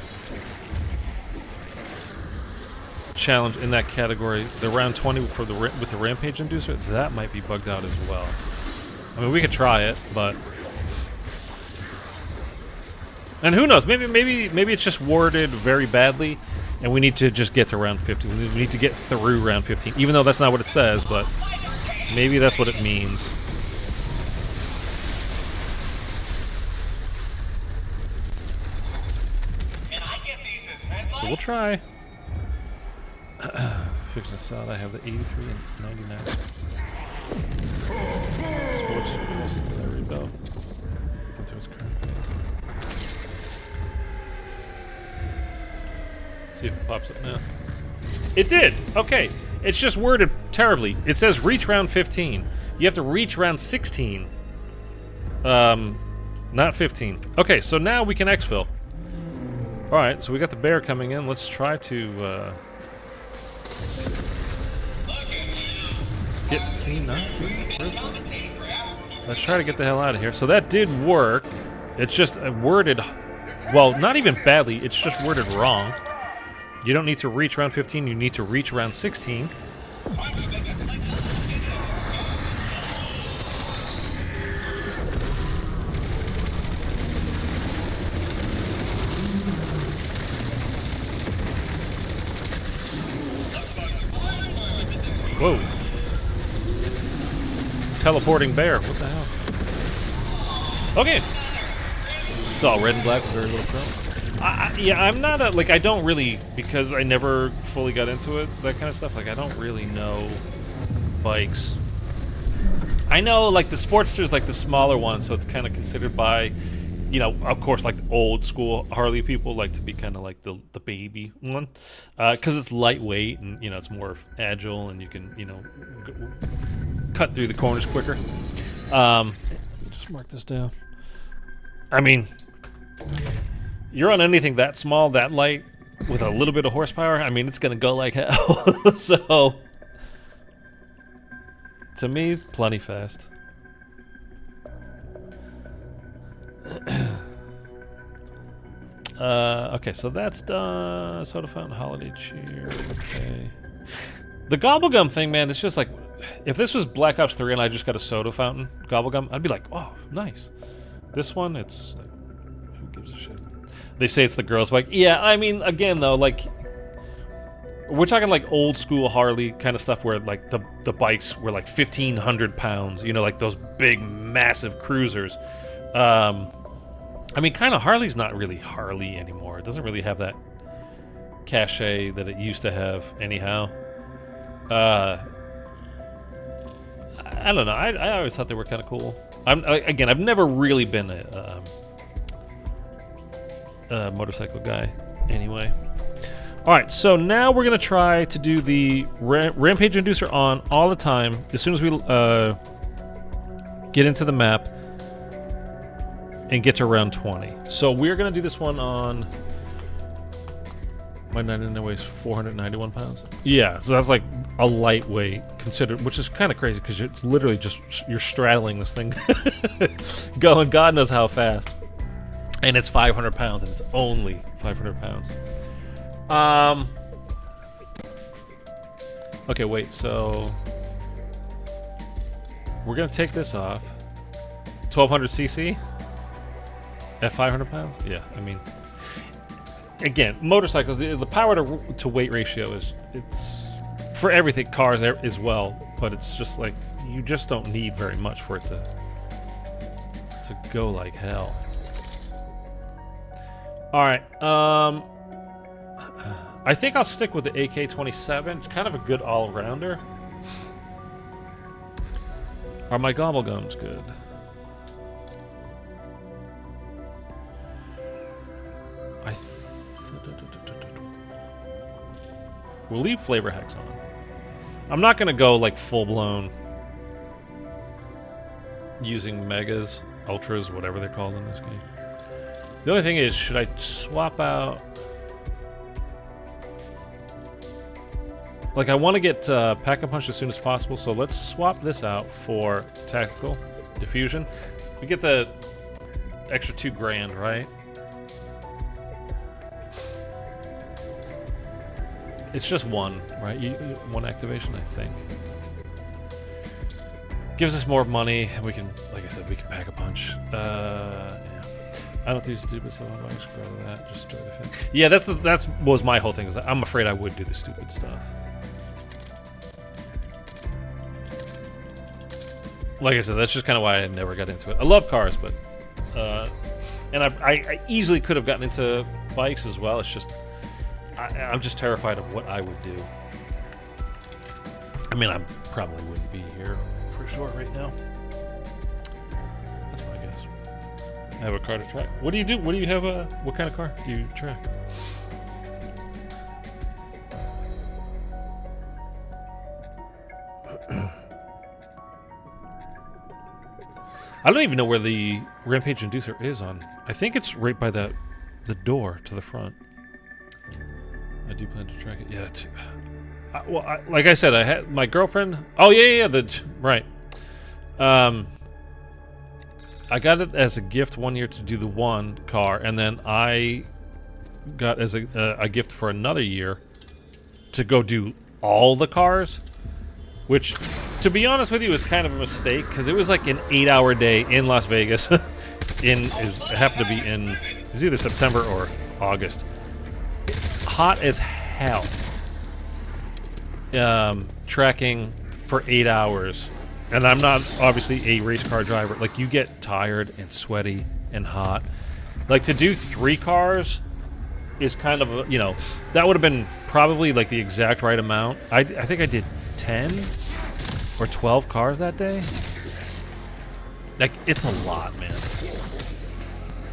challenge in that category, the round 20 for with the Rampage Inducer, that might be bugged out as well. I mean, we could try it, but... And who knows, maybe it's just worded very badly, and we need to just get to round 15. We need to get through round 15, even though that's not what it says, but maybe that's what it means. So we'll try. Fixing this out, I have the 83 and 99. Sports, there we go. Into its current phase. See if it pops up now. It did! Okay. It's just worded terribly. It says reach round 15. You have to reach round 16. Not 15. Okay, so now we can exfil. Alright, so we got the bear coming in. Let's try to, can he not? Let's try to get the hell out of here. So that did work. It's just worded, well, not even badly. It's just worded wrong. You don't need to reach round 15. You need to reach round 16. Whoa. Teleporting bear. What the hell? Okay. It's all red and black with very little chrome. Yeah, I'm not a, like, I don't really, because I never fully got into it, that kind of stuff, like, I don't really know bikes. I know, like, the Sportster's, like, the smaller one, so it's kind of considered by, you know, of course, like, old school Harley people like to be kind of like the baby one, because it's lightweight and, you know, it's more agile and you can, you know, cut through the corners quicker. Just mark this down. I mean, you're on anything that small, that light, with a little bit of horsepower, I mean, it's gonna go like hell. So, to me, plenty fast. Okay, so that's done. Soda fountain, holiday cheer. Okay. The gobblegum thing, man, it's just like, if this was Black Ops 3 and I just got a soda fountain gobblegum, I'd be like, oh, nice. This one, it's like, who gives a shit? They say it's the girls' bike. Yeah, I mean, again, though, like, we're talking like old school Harley kind of stuff where like the bikes were like 1,500 pounds, you know, like those big, massive cruisers. I mean, kind of Harley's not really Harley anymore. It doesn't really have that cachet that it used to have anyhow. I don't know. I always thought they were kind of cool. Again, I've never really been a motorcycle guy anyway. All right, so now we're going to try to do the Rampage Inducer on all the time as soon as we get into the map and get to round 20. So we're going to do this one on... My 99 weighs 491 pounds. Yeah, so that's like a lightweight considered, which is kind of crazy because it's literally just, you're straddling this thing going God knows how fast. And it's 500 pounds, and it's only 500 pounds. Okay, wait, so... We're going to take this off. 1200 cc? At 500 pounds? Yeah, I mean... Again, motorcycles, the power to weight ratio is, it's... For everything, cars as well, but it's just like, you just don't need very much for it to go like hell. Alright, I think I'll stick with the AK-27. It's kind of a good all-rounder. Are my gobblegums good? We'll leave flavor hex on. I'm not gonna go like full-blown using megas, ultras, whatever they're called in this game. The only thing is, should I swap out... Like, I want to get Pack-a-Punch as soon as possible, so let's swap this out for Tactical Diffusion. We get the extra $2,000, right? It's just one, right? One activation, I think. Gives us more money, and we can, like I said, we can Pack-a-Punch. Yeah. I don't do stupid stuff. I'm not scared of that. Just enjoy the thing. Yeah, that's was my whole thing. Is I'm afraid I would do the stupid stuff. Like I said, that's just kind of why I never got into it. I love cars, but and I easily could have gotten into bikes as well. It's just I'm just terrified of what I would do. I mean, I probably wouldn't be here for sure right now. That's my guess. I have a car to track. What do you do? What do you have? What kind of car do you track? I don't even know where the Rampage Inducer is on. I think it's right by the door to the front. I do plan to track it. Yeah. Like I said, I had my girlfriend. Oh yeah. Right. I got it as a gift one year to do the one car, and then I got as a gift for another year to go do all the cars, which, to be honest with you, is kind of a mistake because it was like an 8-hour day in Las Vegas. It happened to be in, it was either September or August. Hot as hell. Tracking for 8 hours. And I'm not obviously a race car driver. Like, you get tired and sweaty and hot. Like, to do 3 cars is kind of, you know, that would have been probably like the exact right amount. I think I did 10 or 12 cars that day. Like, it's a lot, man.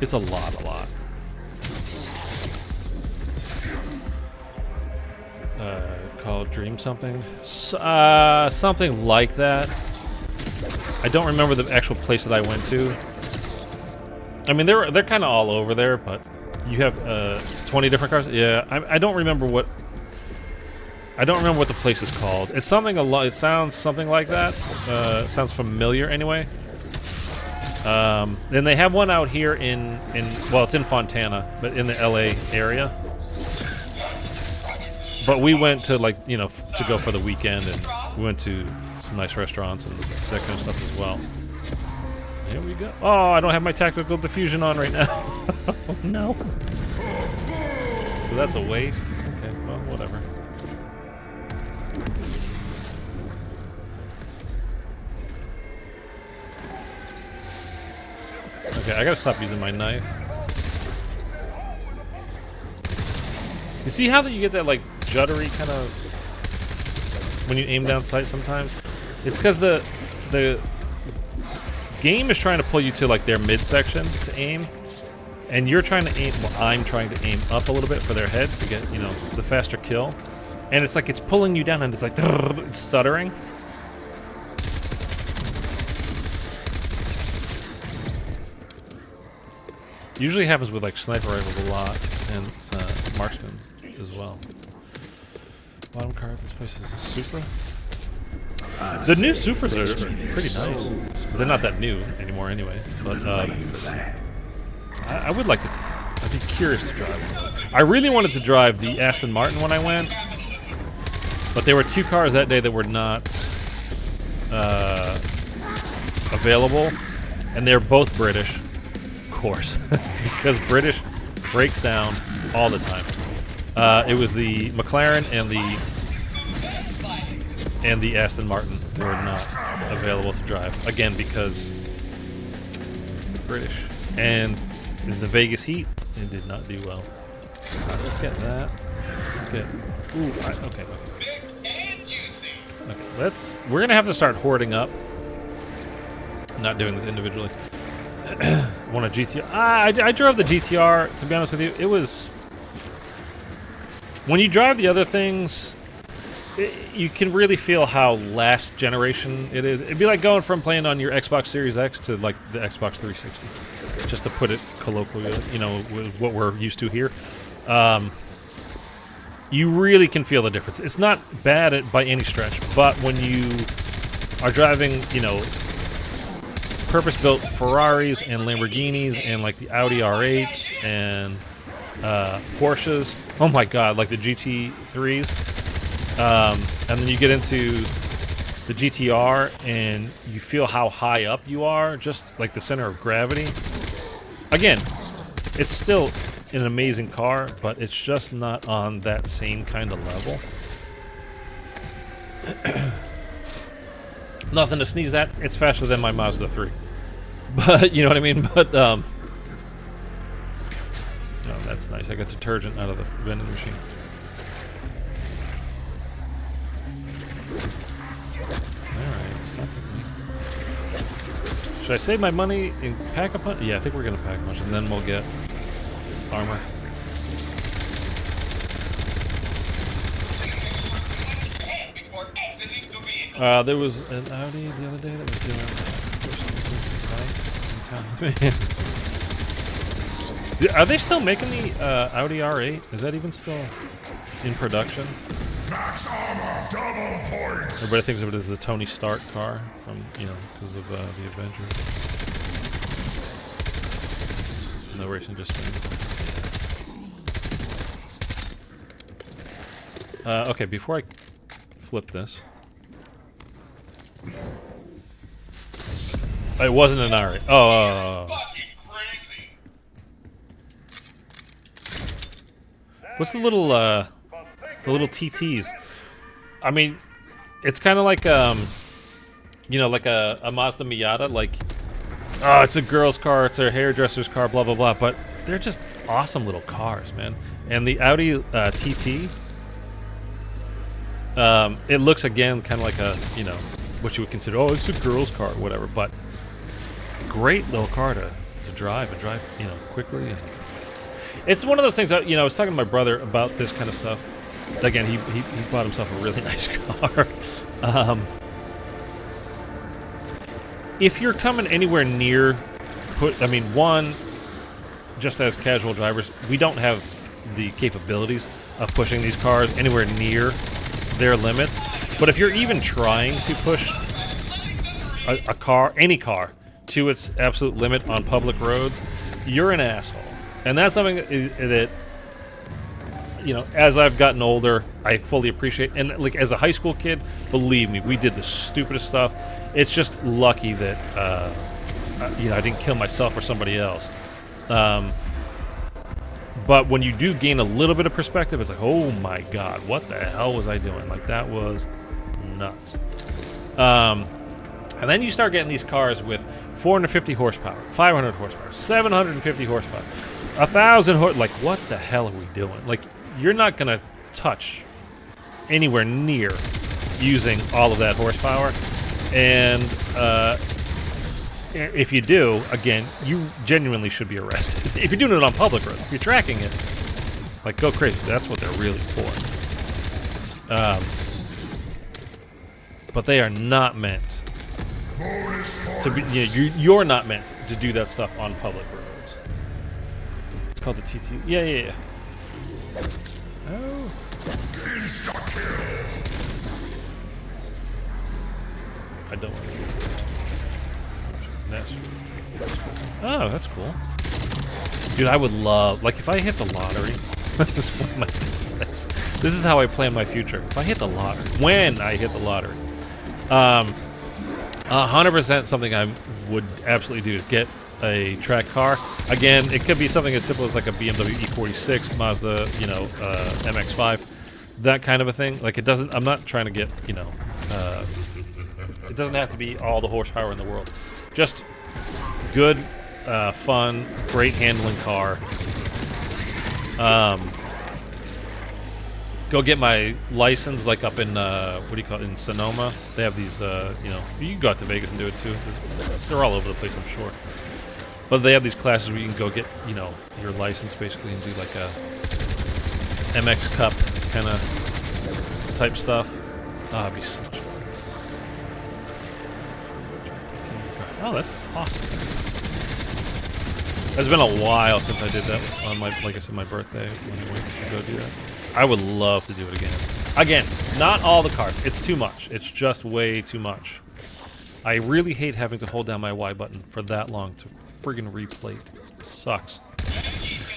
It's a lot. Called Dream something? Something like that. I don't remember the actual place that I went to. I mean, they're kind of all over there, but You have 20 different cars. Yeah, I don't remember what. I don't remember what the place is called. It's something it sounds something like that. Sounds familiar anyway. Then they have one out here in well, it's in Fontana, but in the LA area. But we went to to go for the weekend, and we went to some nice restaurants and that kind of stuff as well. Here we go. Oh, I don't have my tactical diffusion on right now. Oh, no. So that's a waste. Okay, well, whatever. Okay, I gotta stop using my knife. You see how that you get that like juddery kind of when you aim down sight sometimes? It's because the game is trying to pull you to like their midsection to aim, and you're trying to aim. Well, I'm trying to aim up a little bit for their heads to get the faster kill, and it's like it's pulling you down, and it's like it's stuttering. Usually happens with like sniper rifles a lot, and marksman as well. Bottom car at this place is a Supra. The new Supras are pretty nice. But they're not that new anymore anyway. But I would like to. I'd be curious to drive one. I really wanted to drive the Aston Martin when I went, but there were two cars that day that were not available, and they're both British, of course, because British breaks down all the time. It was the McLaren and the Aston Martin were not available to drive. Again, because British. And in the Vegas heat, it did not do well. Alright, let's get that. Let's get... Ooh, okay. Okay, we're gonna have to start hoarding up. I'm not doing this individually. Want a GTR? I drove the GTR, to be honest with you. It was... When you drive the other things, you can really feel how last generation it is. It'd be like going from playing on your Xbox Series X to like the Xbox 360, just to put it colloquially, with what we're used to here. You really can feel the difference. It's not bad by any stretch, but when you are driving, purpose-built Ferraris and Lamborghinis and like the Audi R8s and Porsches, oh my god, like the GT3s. And then you get into the GTR and you feel how high up you are, just like the center of gravity. Again, it's still an amazing car, but it's just not on that same kind of level. Nothing to sneeze at. It's faster than my Mazda 3. But, you know what I mean? But, oh, that's nice. I got detergent out of the vending machine. Should I save my money and pack a punch? Yeah, I think we're going to pack a punch, and then we'll get armor. There was an Audi the other day that was doing... Are they still making the Audi R8? Is that even still in production? Max armor, double points. Everybody thinks of it as the Tony Stark car from, because of the Avengers. No racing, just okay, before I flip this. It wasn't an R8. Oh. What's the little TTs? I mean, it's kind of like like a Mazda Miata. Like, oh, it's a girl's car, it's a hairdresser's car, blah blah blah. But they're just awesome little cars, man. And the Audi TT, it looks again kind of like a what you would consider, oh, it's a girl's car, or whatever. But great little car to drive and drive quickly. And it's one of those things that, I was talking to my brother about this kind of stuff. Again, he bought himself a really nice car. If you're coming anywhere near, just as casual drivers, we don't have the capabilities of pushing these cars anywhere near their limits. But if you're even trying to push a car, any car, to its absolute limit on public roads, you're an asshole. And that's something that, you know, as I've gotten older, I fully appreciate. And like as a high school kid, believe me, we did the stupidest stuff. It's just lucky that you know, I didn't kill myself or somebody else. But when you do gain a little bit of perspective, it's like, oh my god, what the hell was I doing? Like, that was nuts. And then you start getting these cars with 450 horsepower, 500 horsepower, 750 horsepower, 1,000 horsepower. Like, what the hell are we doing? Like, you're not going to touch anywhere near using all of that horsepower. And if you do, again, you genuinely should be arrested. If you're doing it on public roads, if you're tracking it, like, go crazy. That's what they're really for. But they are not meant to be. You're not meant to do that stuff on public roads. It's called the TT. Yeah. Oh. I don't want to do that. Oh, that's cool. Dude, I would love, like, if I hit the lottery. This is how I plan my future. If I hit the lottery, when I hit the lottery, 100% something I would absolutely do is get a track car. Again, it could be something as simple as like a BMW E46, Mazda, you know, MX-5, that kind of a thing. Like, it doesn't. I'm not trying to get, you know, it doesn't have to be all the horsepower in the world. Just good, fun, great handling car. Go get my license, like up in what do you call it, in Sonoma. They have these, you know, you can go out to Vegas and do it too. They're all over the place, I'm sure. But they have these classes where you can go get, you know, your license basically and do like a MX Cup kind of type stuff. Oh, it'd be so much fun. Oh, that's awesome. It's been a while since I did that on my, like I said, my birthday when I went to go do that. I would love to do it again. Again, not all the cars. It's too much. It's just way too much. I really hate having to hold down my Y button for that long to friggin' replate. It sucks.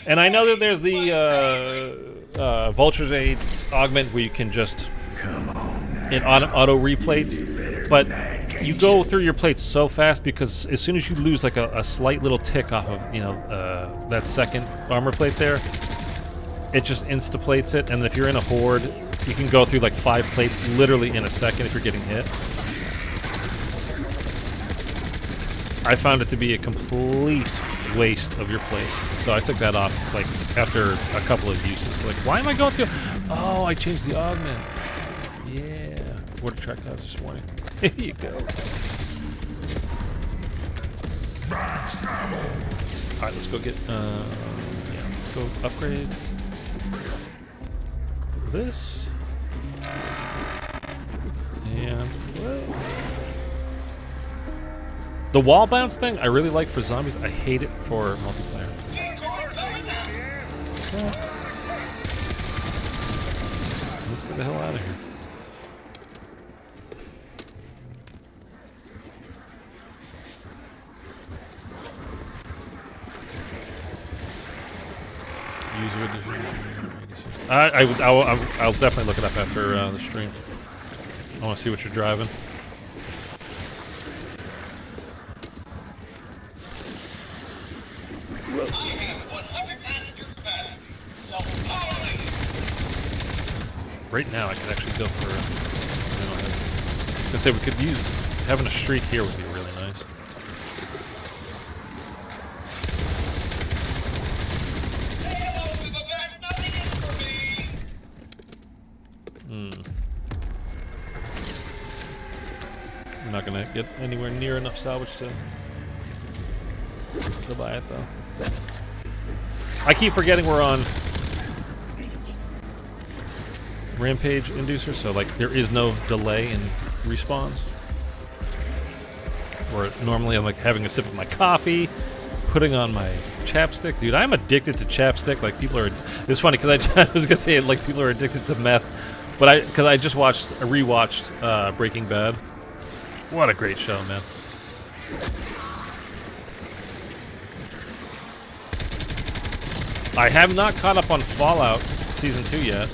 And I know that there's the Vulture's Aid augment where you can just it auto replates, but you go through your plates so fast because as soon as you lose like a slight little tick off of, you know, that second armor plate there, it just insta-plates it, and if you're in a horde, you can go through like 5 plates literally in a second if you're getting hit. I found it to be a complete waste of your plates, so I took that off like after a couple of uses. Like, why am I going through? Oh, I changed the augment. Yeah, water track tiles this morning. Here you go. All right, let's go get. Yeah, let's go upgrade this. And well, the wall bounce thing I really like for zombies. I hate it for multiplayer. Okay. Let's get the hell out of here. I'll definitely look it up after the stream. I want to see what you're driving. Right now, I could actually go for. I was gonna say we could use having a streak here would be really nice. I'm not gonna get anywhere near enough salvage to buy it though. I keep forgetting we're on Rampage Inducer, so like there is no delay in respawns. Where normally I'm like having a sip of my coffee, putting on my chapstick, dude. I'm addicted to chapstick. Like people are. It's funny because I was gonna say like people are addicted to meth, but because I just rewatched Breaking Bad. What a great show, man. I have not caught up on Fallout Season 2 yet.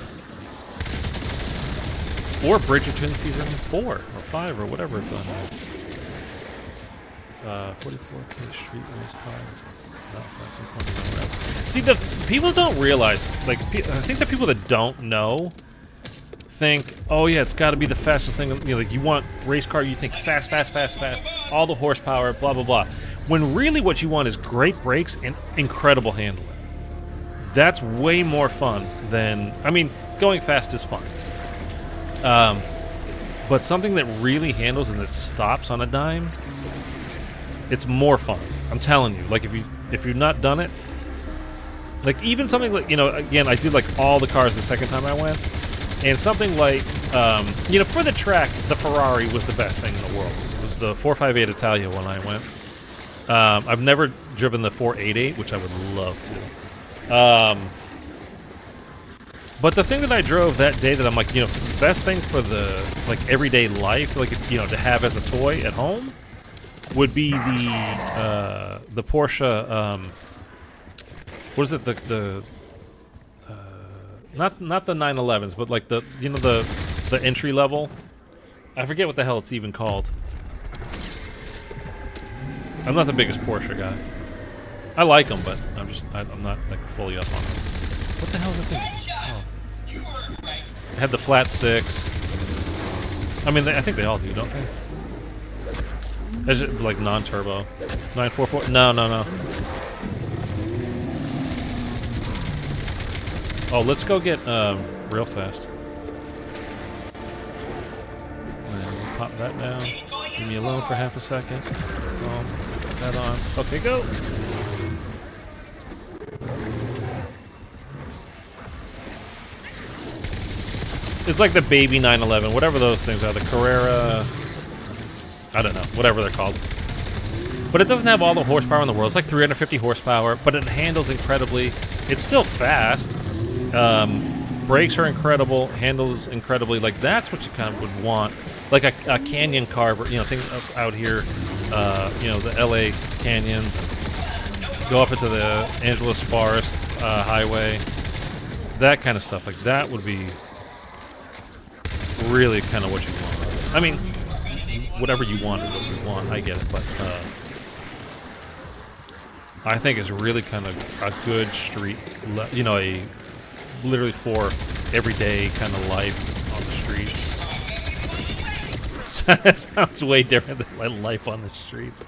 Or Bridgerton Season 4 or 5 or whatever it's on now. 44K Street Race Cars. See, the people don't realize, like, I think the people that don't know think, oh yeah, it's got to be the fastest thing. You know, like you want race car, you think fast, fast, fast, fast, all the horsepower, blah, blah, blah. When really what you want is great brakes and incredible handling. That's way more fun than, I mean, going fast is fun. But something that really handles and that stops on a dime, it's more fun. I'm telling you. Like if you've not done it, like even something like, you know, again, I did like all the cars the second time I went, and something like, you know, for the track, the Ferrari was the best thing in the world. It was the 458 Italia when I went. I've never driven the 488, which I would love to. But the thing that I drove that day that I'm like, you know, the best thing for the, like, everyday life, like, you know, to have as a toy at home would be the Porsche, what is it, not the 911s, but like the, you know, the entry level. I forget what the hell it's even called. I'm not the biggest Porsche guy. I like them, but I'm not like fully up on them. What the hell is the thing? Oh. It had the flat six. I mean, I think they all do, don't they? Is it like non-turbo? 944? No. Oh, let's go get real fast. And we'll pop that down. Leave me alone for half a second. Put that on. Okay, go. It's like the baby 911, whatever those things are. The Carrera, I don't know, whatever they're called. But it doesn't have all the horsepower in the world. It's like 350 horsepower, but it handles incredibly. It's still fast. Brakes are incredible. Handles incredibly. Like that's what you kind of would want. Like a canyon car, you know, things out here. You know, the LA canyons. Go up into the Angeles Forest highway. That kind of stuff. Like that would be really kind of what you want. I mean, whatever you want is what you want. I get it, but I think it's really kind of a good street, you know, a literally for everyday kind of life on the streets. That sounds way different than my life on the streets.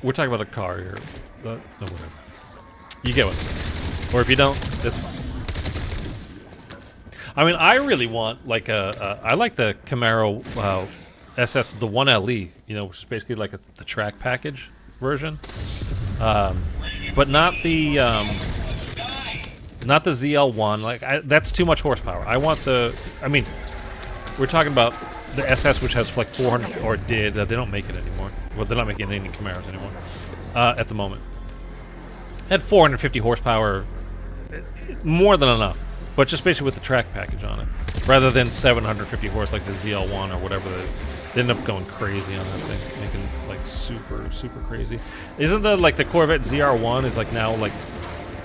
We're talking about a car here, but oh, whatever. You get what I'm saying. Or if you don't, that's fine. I mean, I really want like I like the Camaro SS, the 1LE, you know, which is basically like the track package version, but not the ZL1. Like that's too much horsepower. I want the. I mean, we're talking about the SS, which has like 400 or did. They don't make it anymore. Well, they're not making any Camaros anymore at the moment. It had 450 horsepower, more than enough. But just basically with the track package on it, rather than 750 horse like the ZL1 or whatever. They end up going crazy on that thing, making like super crazy. Isn't the like the Corvette ZR1 is like now like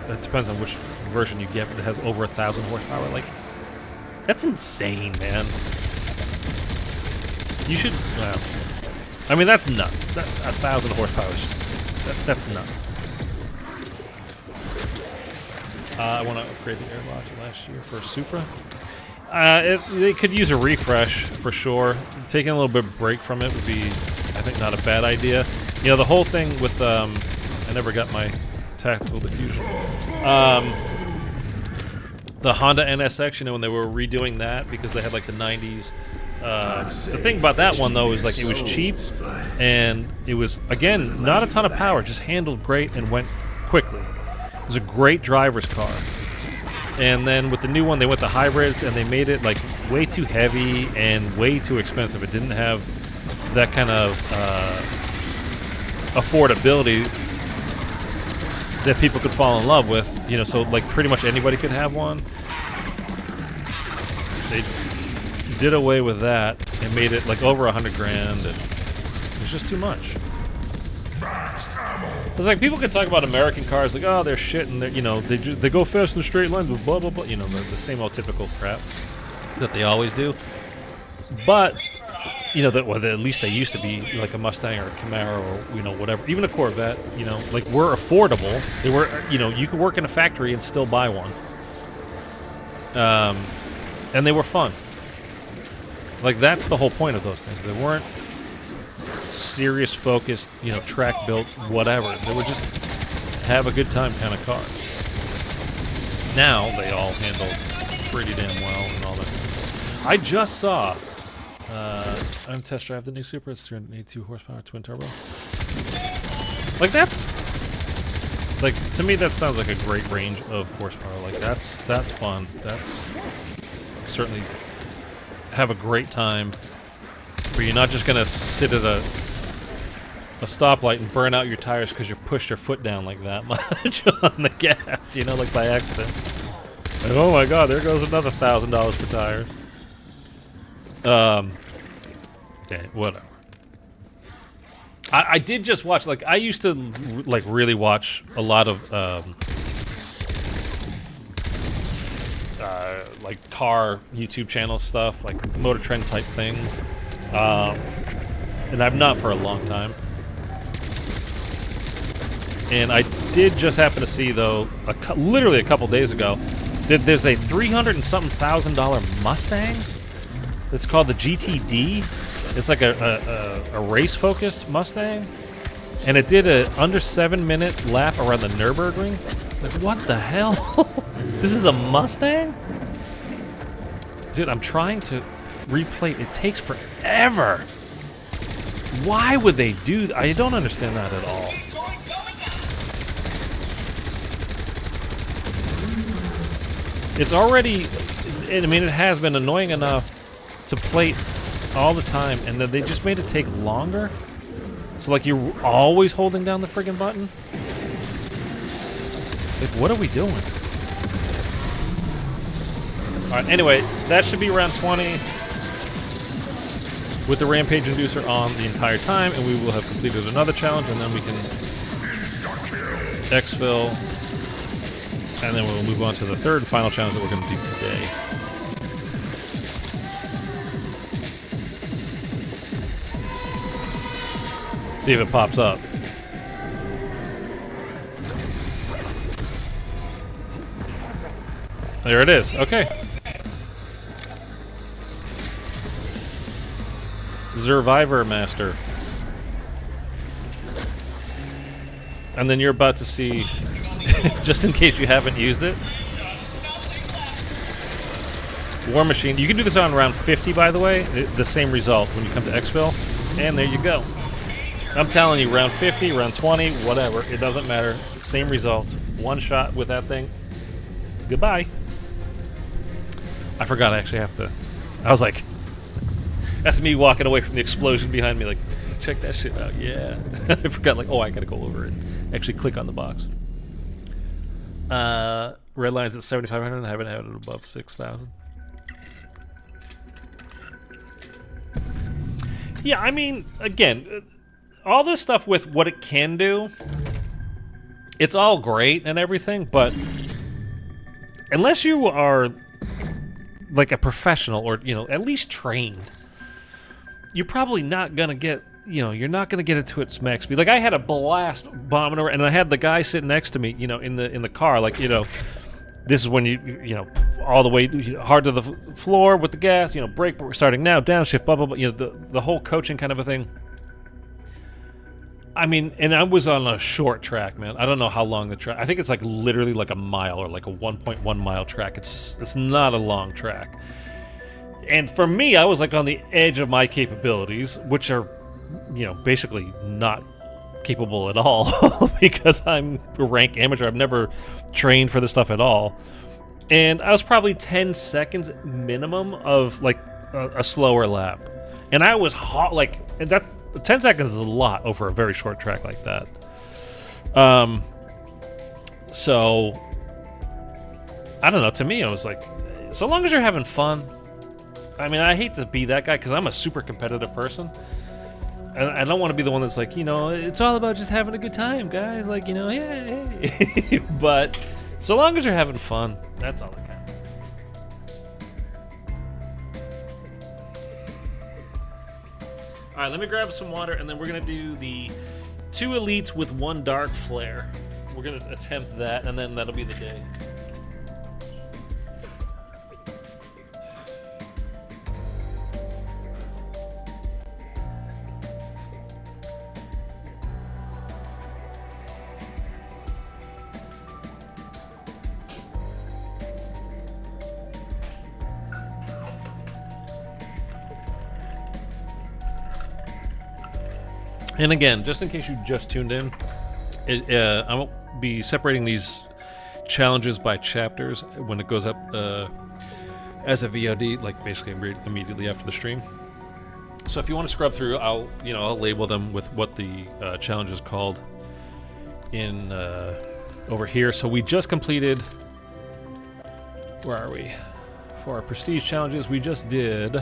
it depends on which version you get, but it has over 1,000 horsepower. Like that's insane, man. You should. I mean that's nuts. 1,000 horsepower. That's nuts. I want to upgrade the airlock last year for Supra. They could use a refresh for sure. Taking a little bit of break from it would be, I think, not a bad idea. You know, the whole thing with I never got my tactical diffusion. The Honda NSX, you know, when they were redoing that because they had like the 90s. The thing about that one though is like it was cheap and it was again not a ton of power, just handled great and went quickly. It was a great driver's car. And then with the new one, they went to hybrids, and they made it like way too heavy and way too expensive. It didn't have that kind of affordability that people could fall in love with, you know, so like pretty much anybody could have one. They did away with that and made it like over 100 grand, and it's just too much. It's like people can talk about American cars like, oh, they're shit, and they're, you know, they go fast in the straight lines with blah blah blah, you know, the same old typical crap that they always do. But you know, well, at least they used to be like a Mustang or a Camaro or, you know, whatever. Even a Corvette, you know, like, were affordable. They were, you know, you could work in a factory and still buy one. And they were fun. Like, that's the whole point of those things. They weren't serious, focused, you know, track built, whatever. They were just have a good time kind of cars. Now they all handle pretty damn well and all that. I just saw. I'm test drive the new Supra. It's 382 horsepower, twin turbo. Like, that's like, to me that sounds like a great range of horsepower. Like, that's fun. That's certainly have a great time. Where you're not just gonna sit at a stoplight and burn out your tires because you pushed your foot down like that much on the gas, you know, like by accident. Like, oh my god, there goes another $1,000 for tires. Okay, whatever. I did just watch, like, I used to, like, really watch a lot of, like, car YouTube channel stuff, like, Motor Trend type things. And I've not for a long time. And I did just happen to see, though, literally a couple days ago, that there's a $300,000 Mustang. It's called the GTD. It's like a race-focused Mustang, and it did a under 7-minute lap around the Nürburgring. Like, what the hell? This is a Mustang? Dude, I'm trying to replay. It takes forever. Why would they do that? I don't understand that at all. It's already, I mean, it has been annoying enough to plate all the time, and then they just made it take longer. So, like, you're always holding down the friggin' button? Like, what are we doing? Alright, anyway, that should be round 20 with the Rampage Inducer on the entire time, and we will have completed another challenge, and then we can exfil, and then we'll move on to the third and final challenge that we're going to do today. See if it pops up. There it is. Okay. Survivor Master. And then you're about to see, just in case you haven't used it, War Machine. You can do this on round 50, by the way. The same result when you come to exfil. And there you go. I'm telling you, round 50, round 20, whatever, it doesn't matter. Same result. One shot with that thing. Goodbye. I forgot I actually have to. I was like, that's me walking away from the explosion behind me, like, check that shit out. Yeah. I forgot, like, oh, I gotta go over and actually click on the box. Red line's at 7,500. I haven't had it above 6,000. Yeah, I mean, again, all this stuff with what it can do, it's all great and everything, but unless you are like a professional or, you know, at least trained, you're probably not gonna get, you know, you're not gonna get it to its max speed. Like, I had a blast bombing over, and I had the guy sitting next to me, you know, in the car, like, you know, this is when you know, all the way hard to the floor with the gas, you know, brake, starting now, downshift, blah blah blah, you know, the whole coaching kind of a thing. I mean, and I was on a short track, man. I don't know how long the track. I think it's like literally like a mile or like a 1.1 mile track. It's not a long track. And for me, I was like on the edge of my capabilities, which are, you know, basically not capable at all because I'm a rank amateur. I've never trained for this stuff at all. And I was probably 10 seconds minimum of like a slower lap. And I was hot, like, and that's 10 seconds is a lot over a very short track like that. So, I don't know. To me, I was like, so long as you're having fun. I mean, I hate to be that guy because I'm a super competitive person. And I don't want to be the one that's like, you know, it's all about just having a good time, guys. Like, you know, yeah. But so long as you're having fun, that's all that counts. All right, let me grab some water, and then we're going to do the 2 elites with 1 dark flare. We're going to attempt that, and then that'll be the day. And again, just in case you just tuned in, I won't be separating these challenges by chapters when it goes up as a VOD, like basically immediately after the stream. So if you want to scrub through, I'll label them with what the challenge is called in over here. So we just completed. Where are we? For our prestige challenges, we just did.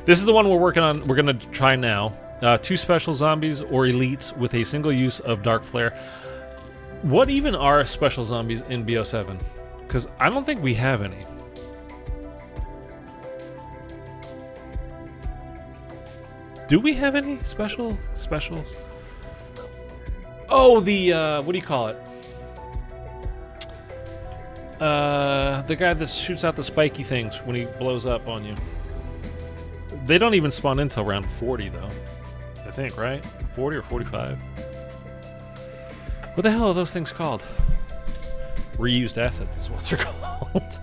This is the one we're working on. We're gonna try now. 2 special zombies or elites with a single use of Dark Flare. What even are special zombies in BO7? Because I don't think we have any. Do we have any specials? Oh, the what do you call it? The guy that shoots out the spiky things when he blows up on you. They don't even spawn until round 40, though. I think, right? 40 or 45? What the hell are those things called? Reused assets is what they're called.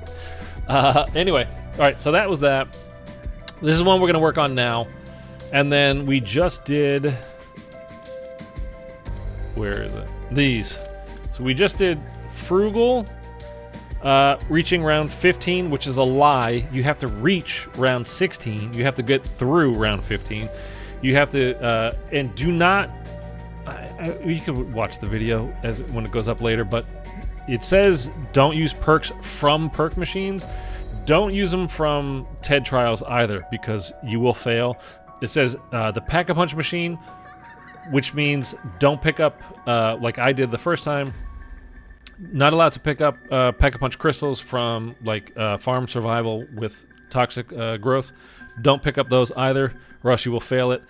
Anyway, all right, so that was that. This is one we're going to work on now. And then we just did... Where is it? These. So we just did Frugal, reaching round 15, which is a lie. You have to reach round 16. You have to get through round 15. You have to, and do not, you can watch the video when it goes up later, but it says don't use perks from perk machines. Don't use them from TED trials either, because you will fail. It says the Pack-a-Punch machine, which means don't pick up, like I did the first time, not allowed to pick up Pack-a-Punch crystals from like farm survival with toxic growth. Don't pick up those either, or else you will fail it.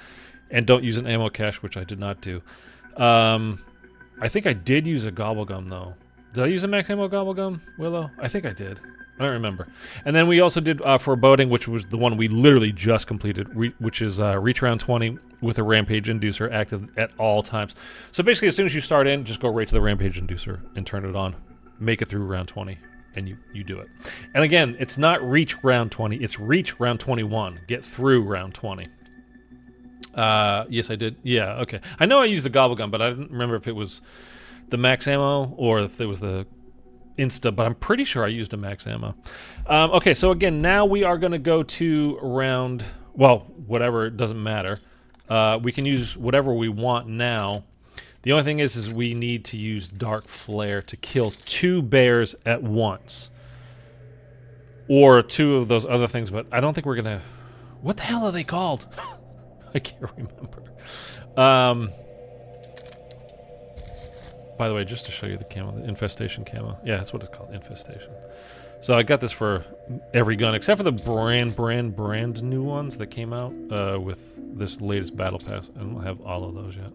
And don't use an ammo cache, which I did not do. I think I did use a gobblegum, though. Did I use a max ammo gobblegum, Willow? I think I did. I don't remember. And then we also did Foreboding, which was the one we literally just completed, which is reach round 20 with a Rampage Inducer active at all times. So basically, as soon as you start in, just go right to the Rampage Inducer and turn it on. Make it through round 20. And you do it. And again, it's not reach round 20, it's reach round 21. Get through round 20. Yes, I did. Yeah, okay. I know I used the gobblegum, but I didn't remember if it was the max ammo or if it was the insta, but I'm pretty sure I used a max ammo. Okay, so again, now we are going to go to round, well, whatever, it doesn't matter. We can use whatever we want now. The only thing is we need to use Dark Flare to kill 2 bears at once. Or 2 of those other things, but I don't think we're going to... What the hell are they called? I can't remember. By the way, just to show you the camo, the Infestation camo. Yeah, that's what it's called, Infestation. So I got this for every gun, except for the brand new ones that came out with this latest Battle Pass. I don't have all of those yet.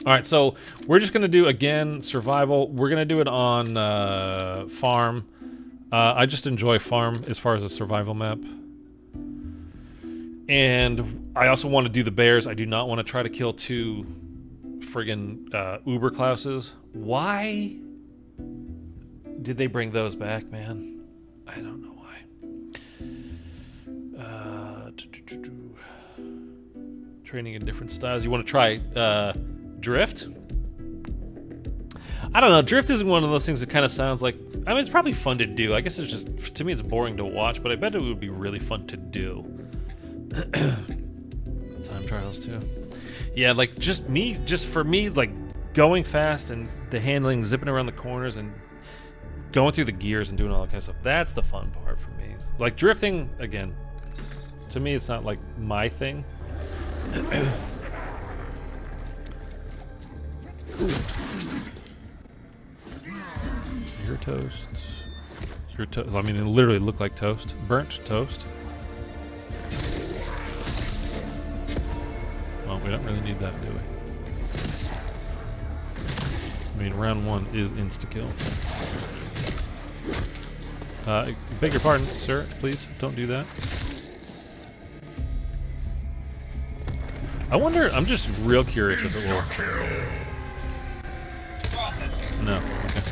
Alright, so we're just going to do, again, survival. We're going to do it on farm. I just enjoy farm as far as a survival map. And I also want to do the bears. I do not want to try to kill 2 friggin' Uber Klauses. Why did they bring those back, man? I don't know why. Training in different styles. You want to try drift? I don't know. Drift isn't one of those things that kind of sounds like... I mean, it's probably fun to do. I guess it's just... To me, it's boring to watch, but I bet it would be really fun to do. Time trials, too. Yeah, like, just for me, like, going fast and the handling, zipping around the corners and going through the gears and doing all that kind of stuff. That's the fun part for me. Like drifting, again, to me it's not like my thing. Your toast. Your I mean, it literally looked like toast. Burnt toast. Well, we don't really need that, do we? I mean, round 1 is insta-kill. Beg your pardon, sir. Please, don't do that. I wonder, I'm just real curious if it will... No, okay.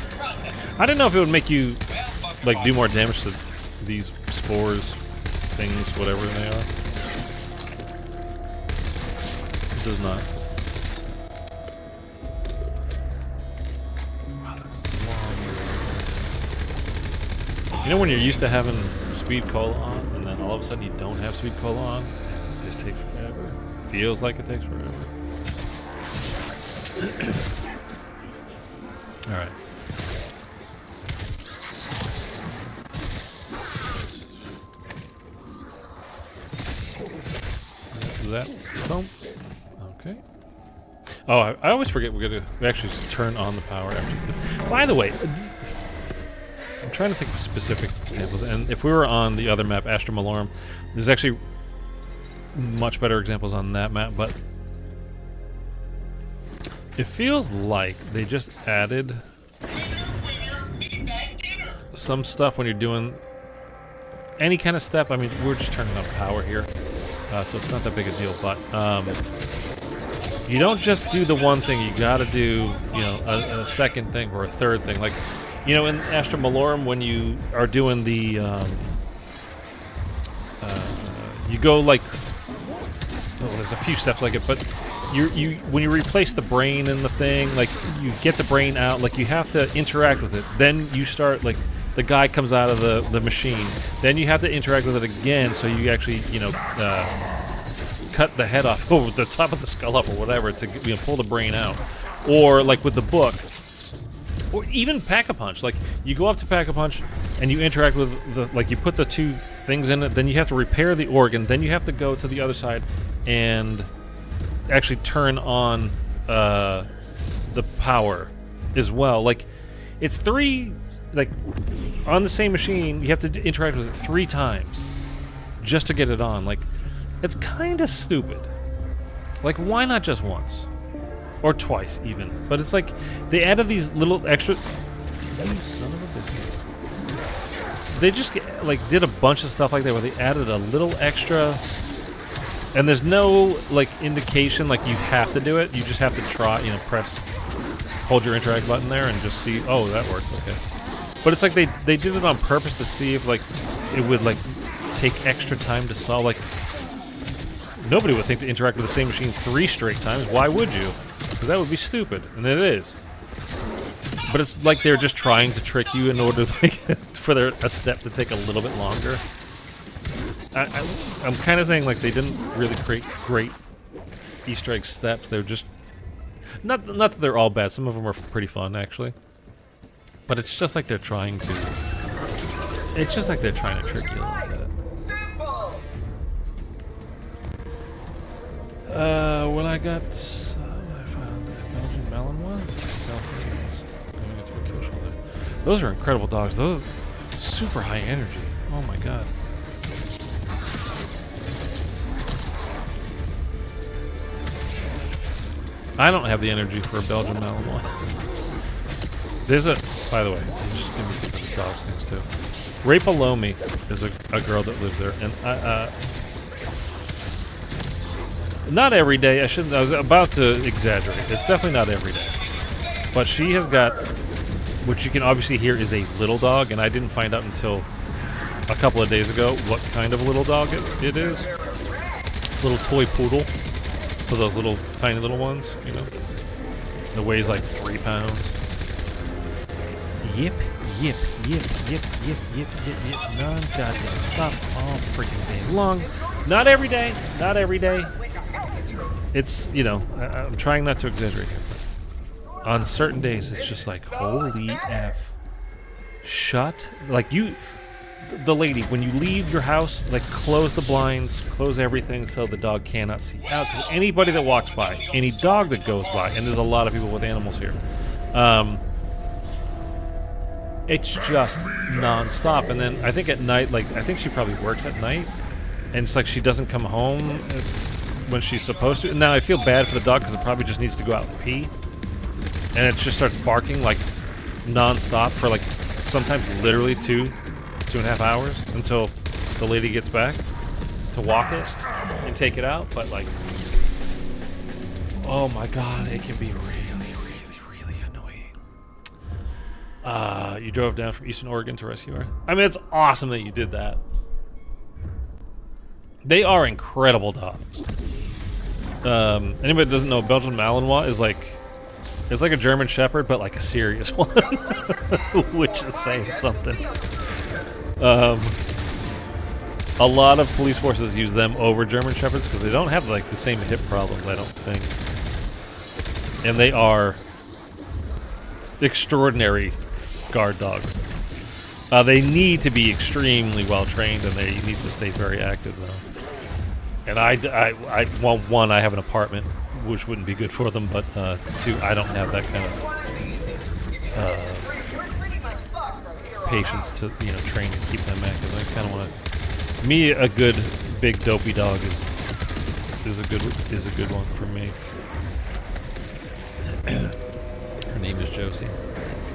I didn't know if it would make you, like, do more damage to these spores, things, whatever they are. It does not. Wow, that's a long way. You know when you're used to having speed cola on, and then all of a sudden you don't have speed cola on? It just takes forever. Feels like it takes forever. Alright. That boom. Okay. Oh, I always forget we actually just turn on the power after this. By the way, I'm trying to think of specific examples, and if we were on the other map, Astra Malorum, there's actually much better examples on that map, but it feels like they just added some stuff when you're doing any kind of step. I mean, we're just turning on power here. So it's not that big a deal, but you don't just do the one thing. You got to do, you know, a second thing or a third thing. Like, you know, in Astra Malorum, when you are doing the, you go like, oh, there's a few steps like it, but when you replace the brain in the thing, like you get the brain out, like you have to interact with it. Then you start like. The guy comes out of the machine. Then you have to interact with it again, so you actually, you know, cut the head off, or the top of the skull up, or whatever, to pull the brain out. Or like with the book, or even Pack-a-Punch. Like you go up to Pack-a-Punch and you interact with like you put the two things in it. Then you have to repair the organ. Then you have to go to the other side and actually turn on the power as well. Like it's 3. Like, on the same machine, you have to interact with it 3 times just to get it on. Like, it's kind of stupid. Like, why not just once? Or twice, even. But it's like, they added these little extra... You son of a biscuit. They just, like, did a bunch of stuff like that where they added a little extra... And there's no, like, indication, like, you have to do it. You just have to try, you know, hold your interact button there and just see, oh, that works, okay. But it's like they did it on purpose to see if like it would like take extra time to solve. Like nobody would think to interact with the same machine 3 straight times. Why would you? Because that would be stupid, and it is. But it's like they're just trying to trick you in order to, like, for a step to take a little bit longer. I'm kind of saying like they didn't really create great Easter egg steps. They're just not that they're all bad. Some of them are pretty fun actually. But it's just like they're trying to... It's just like they're trying to trick you a little bit. When I got... I found a Belgian Melon one. Going into a kill shoulder. Those are incredible dogs. Those are super high energy. Oh my god. I don't have the energy for a Belgian Melon one. There's a... By the way, just give me some of the dogs things too. Right below me is a girl that lives there, and not every day. I was about to exaggerate. It's definitely not every day, but she has got, which you can obviously hear is a little dog, and I didn't find out until a couple of days ago what kind of little dog it is. It's a little toy poodle, so those little tiny little ones, you know. It weighs like 3 pounds. Yip, yip, yip, yip, yip, yip, yip, yip. Non-goddamn stop all freaking day long. Not every day. Not every day. It's, you know, I'm trying not to exaggerate here. on certain days, it's just like, holy F. Shut. Like, the lady, when you leave your house, like, close the blinds, close everything so the dog cannot see out. Because anybody that walks by, any dog that goes by, and there's a lot of people with animals here, it's just non-stop. And then I think at night, like, I think she probably works at night, and it's like she doesn't come home when she's supposed to. Now, I feel bad for the dog because it probably just needs to go out and pee. And it just starts barking, like, non-stop for, like, sometimes literally 2.5 hours until the lady gets back to walk it and take it out. But, like, oh my god, it can be really annoying. You drove down from Eastern Oregon to rescue her. I mean, it's awesome that you did that. They are incredible dogs. Anybody that doesn't know, Belgian Malinois is like, it's like a German Shepherd, but like a serious one, which is saying something. A lot of police forces use them over German Shepherds because they don't have like the same hip problems, I don't think. And they are extraordinary guard dogs. They need to be extremely well trained, and they need to stay very active, though. And well, one, I have an apartment, which wouldn't be good for them, but two, I don't have that kind of patience to, train and keep them active. I kind of want to. Me, a good big dopey dog is a good one for me. Her name is Josie. That's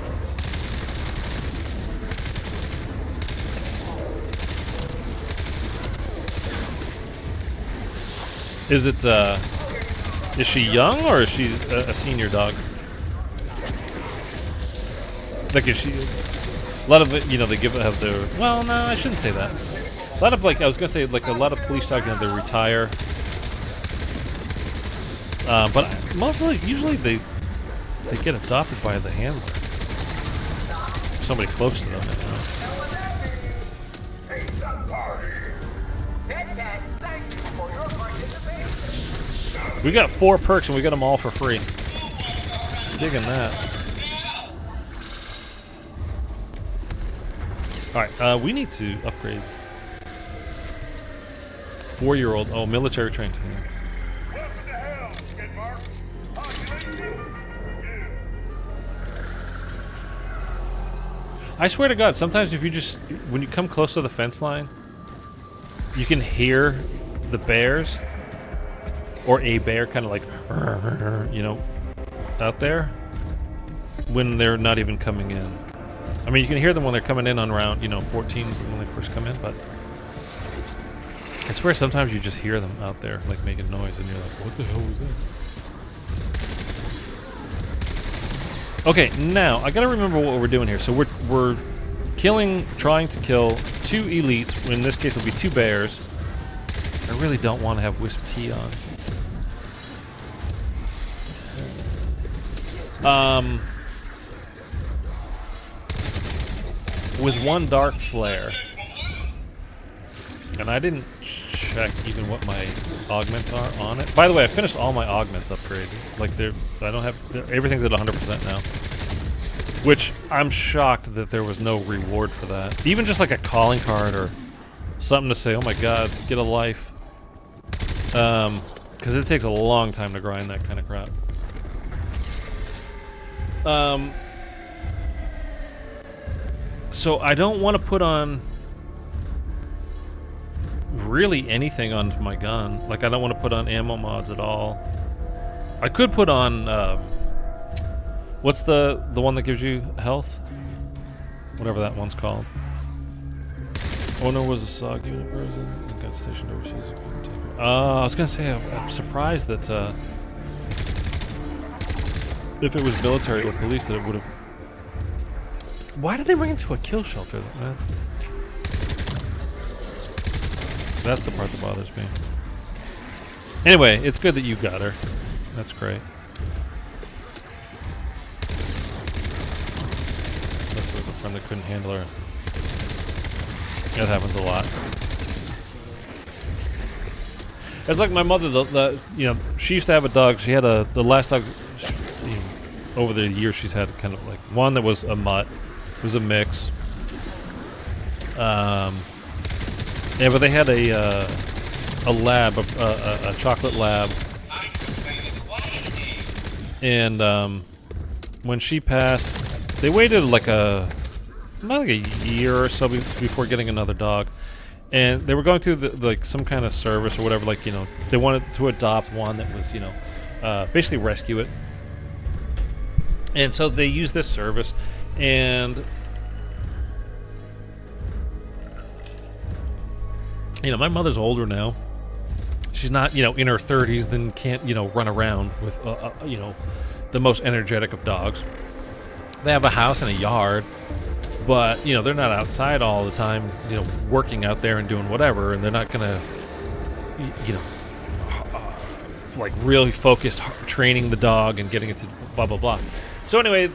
nice. Is she young, or is she a senior dog? Like, is she... A lot of it, they have their... Well, no, I shouldn't say that. A lot of, like, I was going to say, like, a lot of police dogs, they retire. But mostly, usually they get adopted by the handler. Somebody close to them, We got 4 perks and we got them all for free. Digging that. Alright, we need to upgrade. 4-year-old. Oh, military trained. I swear to God, sometimes if you just... When you come close to the fence line, you can hear the bears... Or a bear kind of like, out there when they're not even coming in. I mean, you can hear them when they're coming in on round, 14 is when they first come in, but I swear sometimes you just hear them out there, like, making noise, and you're like, what the hell was that? Okay, now, I gotta remember what we're doing here. So we're trying to kill 2 elites. In this case, it'll be 2 bears. I really don't want to have Wisp Tea on. With 1 dark flare, and I didn't check even what my augments are on it. By the way, I finished all my augments upgraded. Like, I don't have everything's at 100% now, which I'm shocked that there was no reward for that. Even just like a calling card or something to say, "Oh my God, get a life," because it takes a long time to grind that kind of crap. So I don't want to put on really anything onto my gun. Like, I don't want to put on ammo mods at all. I could put on, what's the one that gives you health? Whatever that one's called. Owner was a SOG unit version and got stationed overseas. I was gonna say, I'm surprised that, if it was military or police, that it would have... Why did they bring it to a kill shelter, man? That's the part that bothers me. Anyway, it's good that you got her. That's great. That was a friend that couldn't handle her. That happens a lot. It's like my mother, she used to have a dog. She had the last dog... over the years she's had kind of like one that was a mutt, it was a mix. Yeah, but they had a lab, a chocolate lab, and when she passed, they waited like about like a year or so before getting another dog, and they were going through like some kind of service or whatever. Like, you know, they wanted to adopt one that was, you know, basically rescue it, and so they used this service, and you know, my mother's older now. She's not, you know, in her 30s, then can't, you know, run around with, you know, the most energetic of dogs. They have a house and a yard, but, you know, they're not outside all the time, you know, working out there and doing whatever, and they're not going to, you know, like really focused training the dog and getting it to blah, blah, blah. So anyway,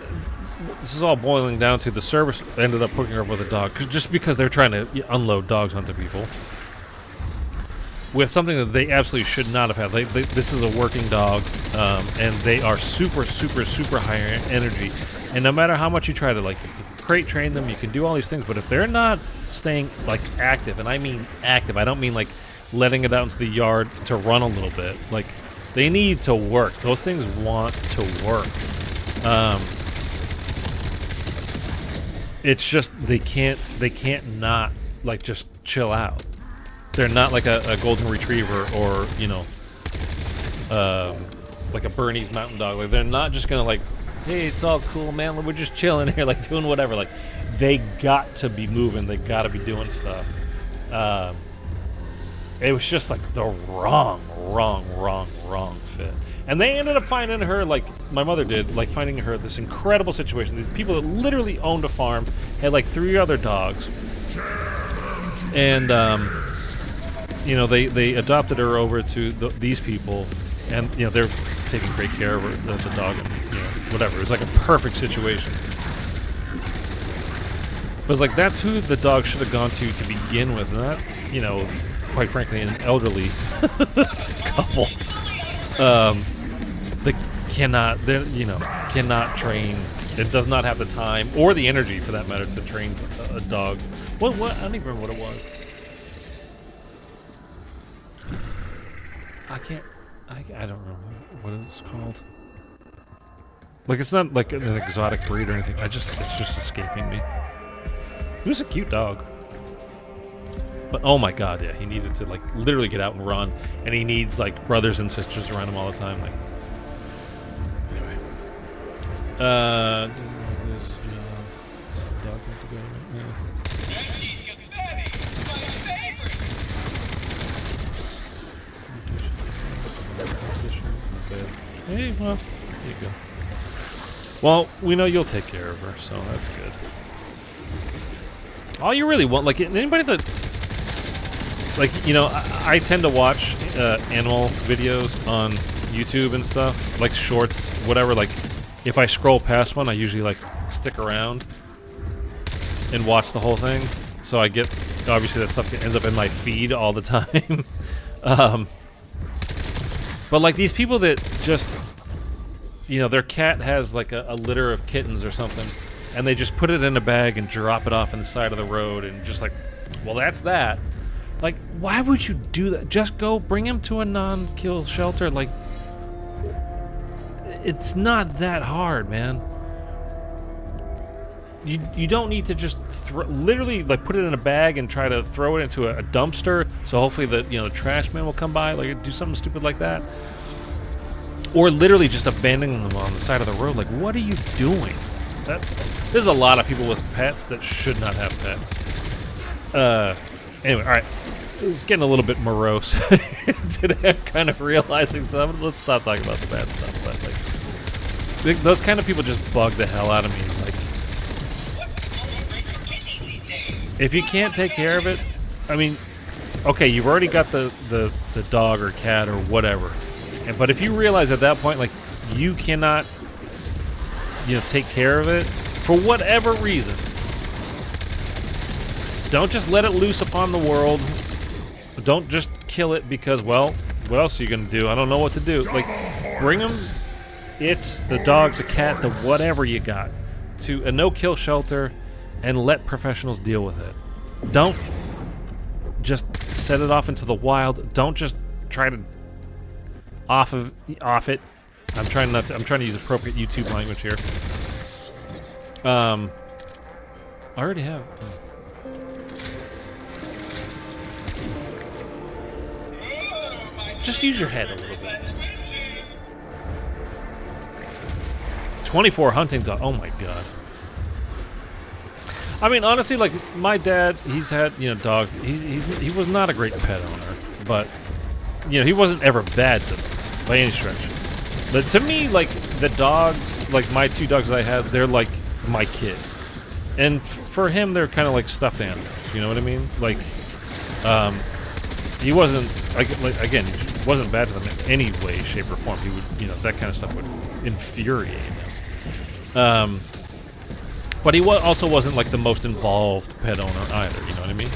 this is all boiling down to the service ended up hooking her up with a dog, just because they're trying to unload dogs onto people. With something that they absolutely should not have had. This is a working dog, and they are super, super, super high energy. And no matter how much you try to, like, crate train them, you can do all these things, but if they're not staying, like, active, and I mean active, I don't mean, like, letting it out into the yard to run a little bit. Like, they need to work. Those things want to work. It's just, they can't not, like, just chill out. They're not like a golden retriever or, you know, like a Bernese mountain dog. Like, they're not just gonna, like, hey, it's all cool, man, we're just chilling here, like, doing whatever. Like, they got to be moving. They got to be doing stuff. It was just like the wrong fit. And they ended up finding her, like my mother did, like finding her this incredible situation. These people that literally owned a farm, had like 3 other dogs, and you know, they adopted her over to these people, and you know, they're taking great care of her, the dog, and you know, whatever. It was like a perfect situation. It was like, that's who the dog should have gone to begin with, not, you know, quite frankly, an elderly couple. They cannot, you know, cannot train. It does not have the time or the energy, for that matter, to train a dog. What? I don't even remember what it was. I don't remember what it's called. Like, it's not like an exotic breed or anything. It's just escaping me. It was a cute dog. But oh my god, yeah, he needed to, like, literally get out and run, and he needs, like, brothers and sisters around him all the time. Like, anyway. Hey, well, there you go. Well, we know you'll take care of her, so that's good. All you really want, like, anybody that, like, you know, I tend to watch animal videos on YouTube and stuff, like shorts, whatever. Like, if I scroll past one, I usually, like, stick around and watch the whole thing. So I get, obviously, that stuff ends up in my feed all the time. But, like, these people that just, you know, their cat has, like, a litter of kittens or something, and they just put it in a bag and drop it off on the side of the road, and just like, well, that's that. Like, why would you do that? Just go bring him to a non-kill shelter. Like, it's not that hard, man. You don't need to just literally, like, put it in a bag and try to throw it into a dumpster, so hopefully the, you know, the trash man will come by, like, do something stupid like that. Or literally just abandoning them on the side of the road. Like, what are you doing? There's a lot of people with pets that should not have pets. Anyway, all right. It's getting a little bit morose today. I'm kind of realizing something. Let's stop talking about the bad stuff. But, like, those kind of people just bug the hell out of me. Like, if you can't take care of it, I mean, okay, you've already got the dog or cat or whatever. But if you realize at that point, like, you cannot, you know, take care of it for whatever reason, don't just let it loose upon the world. Don't just kill it because, well, what else are you going to do? I don't know what to do. Like, bring them the dog, the cat, the whatever you got, to a no-kill shelter and let professionals deal with it. Don't just set it off into the wild. Don't just try to off it. I'm trying to use appropriate YouTube language here. I already have. Just use your head a little bit. 24 hunting dog. Oh my god. I mean, honestly, like my dad, he's had dogs. He was not a great pet owner, but he wasn't ever bad to them by any stretch. But to me, like the dogs, like my 2 dogs that I had, they're like my kids, and for him, they're kind of like stuffed animals. You know what I mean? Like, he wasn't again, he wasn't bad to them in any way, shape, or form. He would, that kind of stuff would infuriate him. But he also wasn't like the most involved pet owner either. You know what I mean?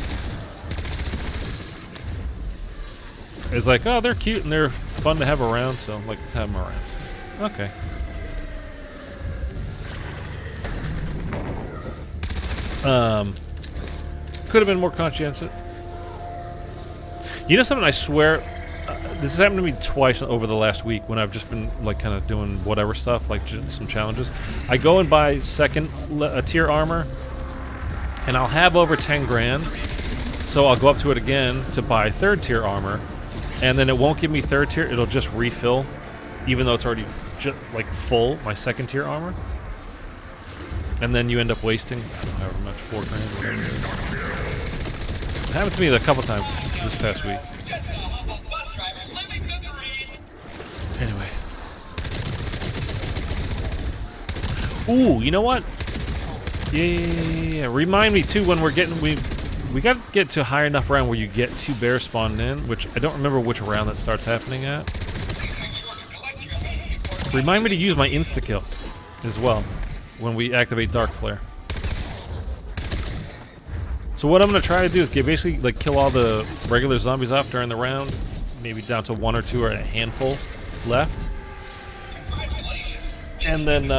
It's like, oh, they're cute and they're fun to have around, so like let's have them around. Okay. Could have been more conscientious. You know something? I swear, this has happened to me twice over the last week when I've just been like kind of doing whatever stuff, like just some challenges. I go and buy second tier armor, and I'll have over 10 grand, so I'll go up to it again to buy 3rd tier armor, and then it won't give me 3rd tier. It'll just refill, even though it's already just like full my 2nd tier armor. And then you end up wasting, I don't know, however much, 4 grand. It happened to me a couple times this past week. Just a humble bus driver living the dream. Anyway. Ooh, you know what? Yeah. Remind me too when we're getting we got to get to a high enough round where you get 2 bears spawned in, which I don't remember which round that starts happening at. Remind me to use my insta kill as well when we activate Dark Flare. So what I'm gonna try to do is basically like kill all the regular zombies off during the round, maybe down to 1 or 2 or a handful left, and then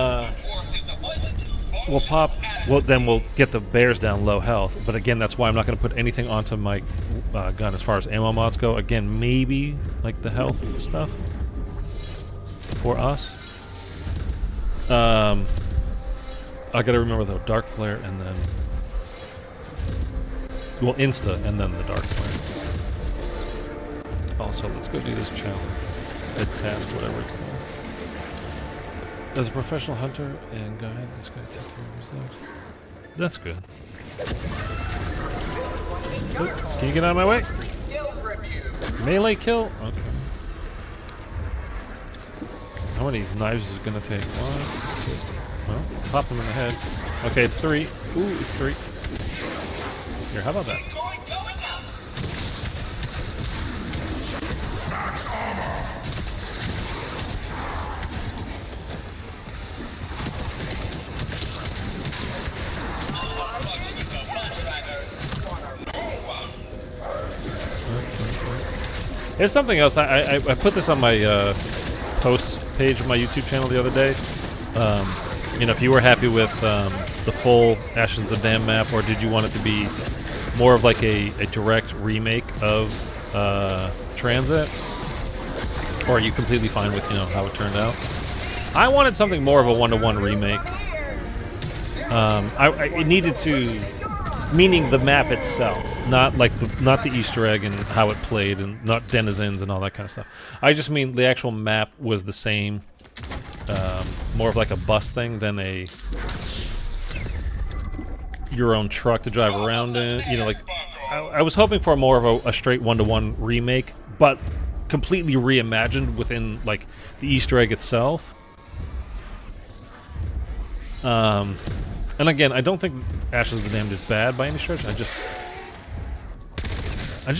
we'll pop. Well, then we'll get the bears down low health. But again, that's why I'm not gonna put anything onto my gun as far as ammo mods go. Again, maybe like the health stuff for us. I gotta remember though, Dark Flare and then. Well, insta and then the Dark Flare. Also, let's go do this challenge. Head task, whatever it's called. As a professional hunter and guide, this guy take care of himself. That's good. Oh, can you get out of my way? Melee kill? Okay. How many knives is it gonna take? 1, 2. Well, pop them in the head. Okay, it's 3. Ooh, it's 3. Here, how about that? Max armor. There's something else. I put this on my posts page of my YouTube channel the other day. If you were happy with the full Ashes of the Dam map, or did you want it to be more of like a direct remake of Transit, or are you completely fine with how it turned out? I wanted something more of a 1-to-1 remake. It needed to, meaning the map itself, not the Easter egg and how it played, and not denizens and all that kind of stuff. I just mean the actual map was the same. More of like a bus thing than your own truck to drive around in. I was hoping for more of a straight 1-to-1 remake, but completely reimagined within like the Easter egg itself. And again, I don't think Ashes of the Damned is bad by any stretch. I just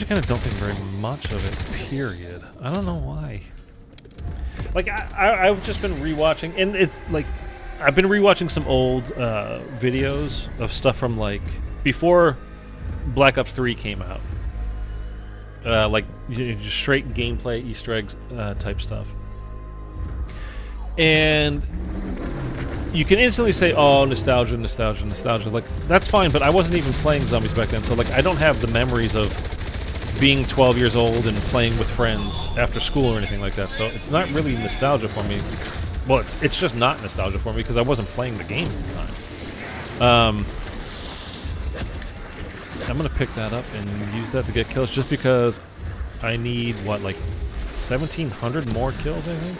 kind of don't think very much of it. Period. I don't know why. Like I've just been rewatching, and it's like I've been rewatching some old videos of stuff from like before Black Ops 3 came out, like just straight gameplay Easter eggs type stuff. And you can instantly say, oh, nostalgia, nostalgia, nostalgia. Like, that's fine, but I wasn't even playing zombies back then, so, like, I don't have the memories of being 12 years old and playing with friends after school or anything like that, so it's not really nostalgia for me. Well, it's just not nostalgia for me because I wasn't playing the game at the time. I'm going to pick that up and use that to get kills just because I need, what, like 1,700 more kills, I think?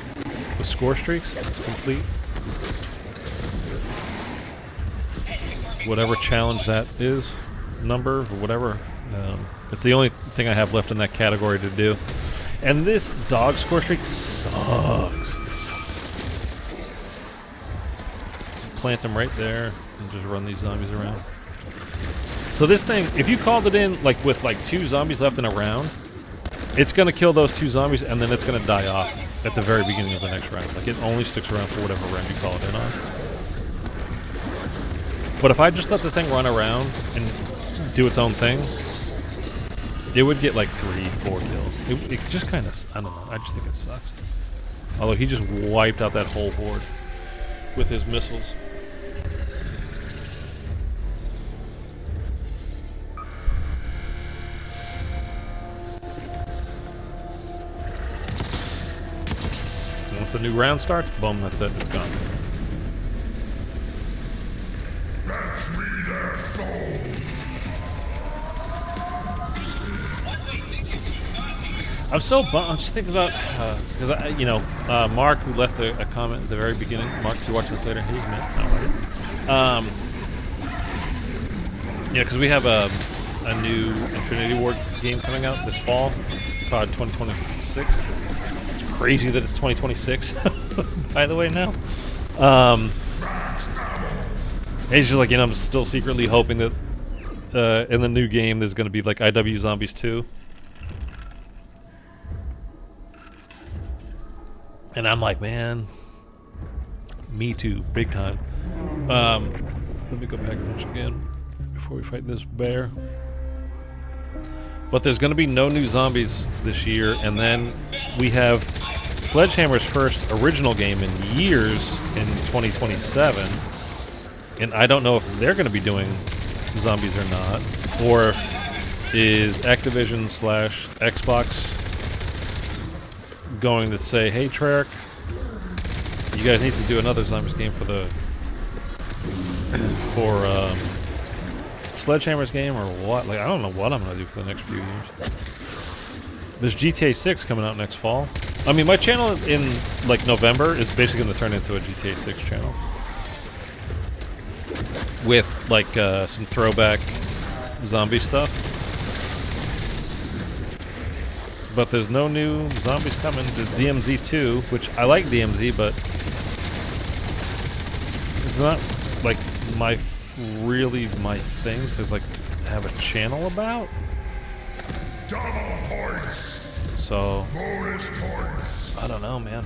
With score streaks to complete whatever challenge that is, number, or whatever. It's the only thing I have left in that category to do. And this dog score streak sucks. Plant them right there and just run these zombies around. So this thing, if you called it in like with like 2 zombies left in a round, it's going to kill those 2 zombies and then it's going to die off at the very beginning of the next round. Like, it only sticks around for whatever round you call it in on. But if I just let the thing run around and do its own thing, it would get like 3, 4 kills. It just kind of, I don't know, I just think it sucks. Although he just wiped out that whole horde with his missiles. Once the new round starts, boom, that's it, it's gone. Fetch me their souls. I'm so bummed. I'm just thinking about because Mark, who left a comment at the very beginning. Mark, if you're watching this later, hey, man, no, yeah, because we have a new Infinity Ward game coming out this fall, COD 2026. It's crazy that it's 2026. By the way, now. He's just like, I'm still secretly hoping that in the new game there's going to be like IW Zombies 2. And I'm like, man, me too, big time. Let me go pack a punch again before we fight this bear. But there's going to be no new zombies this year, and then we have Sledgehammer's first original game in years in 2027. And I don't know if they're going to be doing zombies or not. Or is Activision / Xbox going to say, hey, Treyarch, you guys need to do another zombies game for Sledgehammer's game or what? Like, I don't know what I'm going to do for the next few years. There's GTA 6 coming out next fall. I mean, my channel in, like, November is basically going to turn into a GTA 6 channel. With, like, some throwback zombie stuff. But there's no new zombies coming. There's DMZ 2, which I like DMZ, but it's not like really my thing to like have a channel about. Double points. So Bonus points. I don't know, man.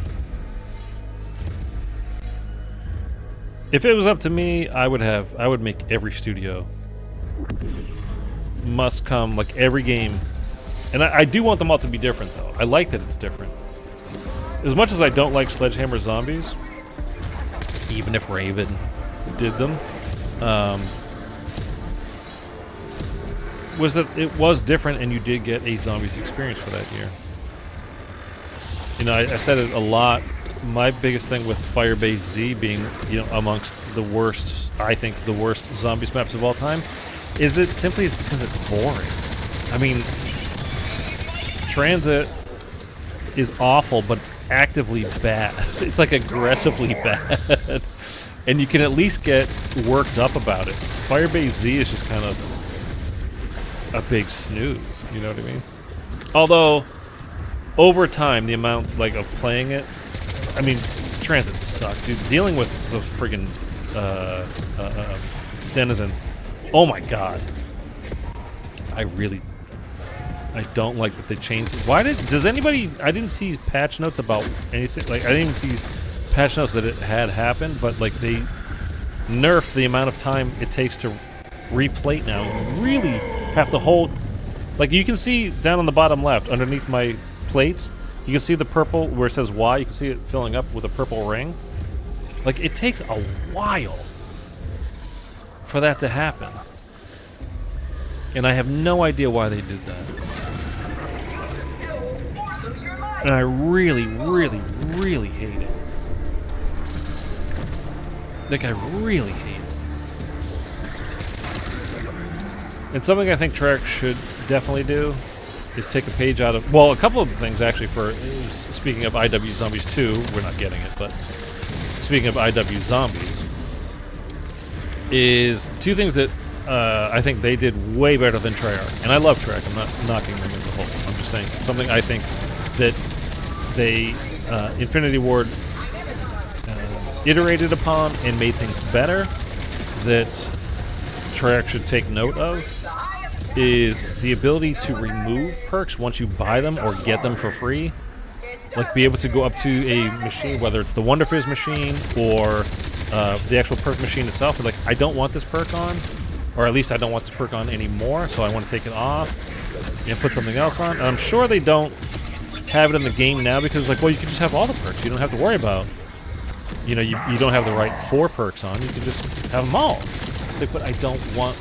If it was up to me, I would make every studio must come, like every game. And I do want them all to be different, though. I like that it's different. As much as I don't like Sledgehammer Zombies, even if Raven did them, was that it was different and you did get a Zombies experience for that year. You know, I said it a lot. My biggest thing with Firebase Z being, amongst the worst, I think the worst Zombies maps of all time, is it simply is because it's boring. I mean, Transit is awful, but it's actively bad. It's like aggressively bad. And you can at least get worked up about it. Firebase Z is just kind of a big snooze, you know what I mean? Although, over time, the amount of playing it, I mean, Transit sucks, dude. Dealing with the friggin' denizens, oh my god. I don't like that they changed it. Does anybody, I didn't see patch notes about anything, I didn't even see patch notes that it had happened, but they nerfed the amount of time it takes to replate now. You really have to hold, you can see down on the bottom left, underneath my plates, You can see the purple where it says Y. You can see it filling up with a purple ring. Like, it takes a while for that to happen. And I have no idea why they did that. And I really, really, really hate it. Like, I really hate it. And something I think Treyarch should definitely do is take a page out of... Well, a couple of things, actually, for... Speaking of IW Zombies 2, we're not getting it, but... Speaking of IW Zombies, is two things that I think they did way better than Treyarch. And I love Treyarch. I'm not knocking them as a whole. I'm just saying something I think that they, Infinity Ward, iterated upon and made things better that Treyarch should take note of is the ability to remove perks once you buy them or get them for free. Like, be able to go up to a machine, whether it's the Wonder Fizz machine or the actual perk machine itself, and like, I don't want this perk on, or at least I don't want this perk on anymore, so I want to take it off and put something else on. And I'm sure they don't have it in the game now because, like, well, you can just have all the perks. You don't have to worry about, you know, you don't have the right 4 perks on. You can just have them all. Like, but I don't want,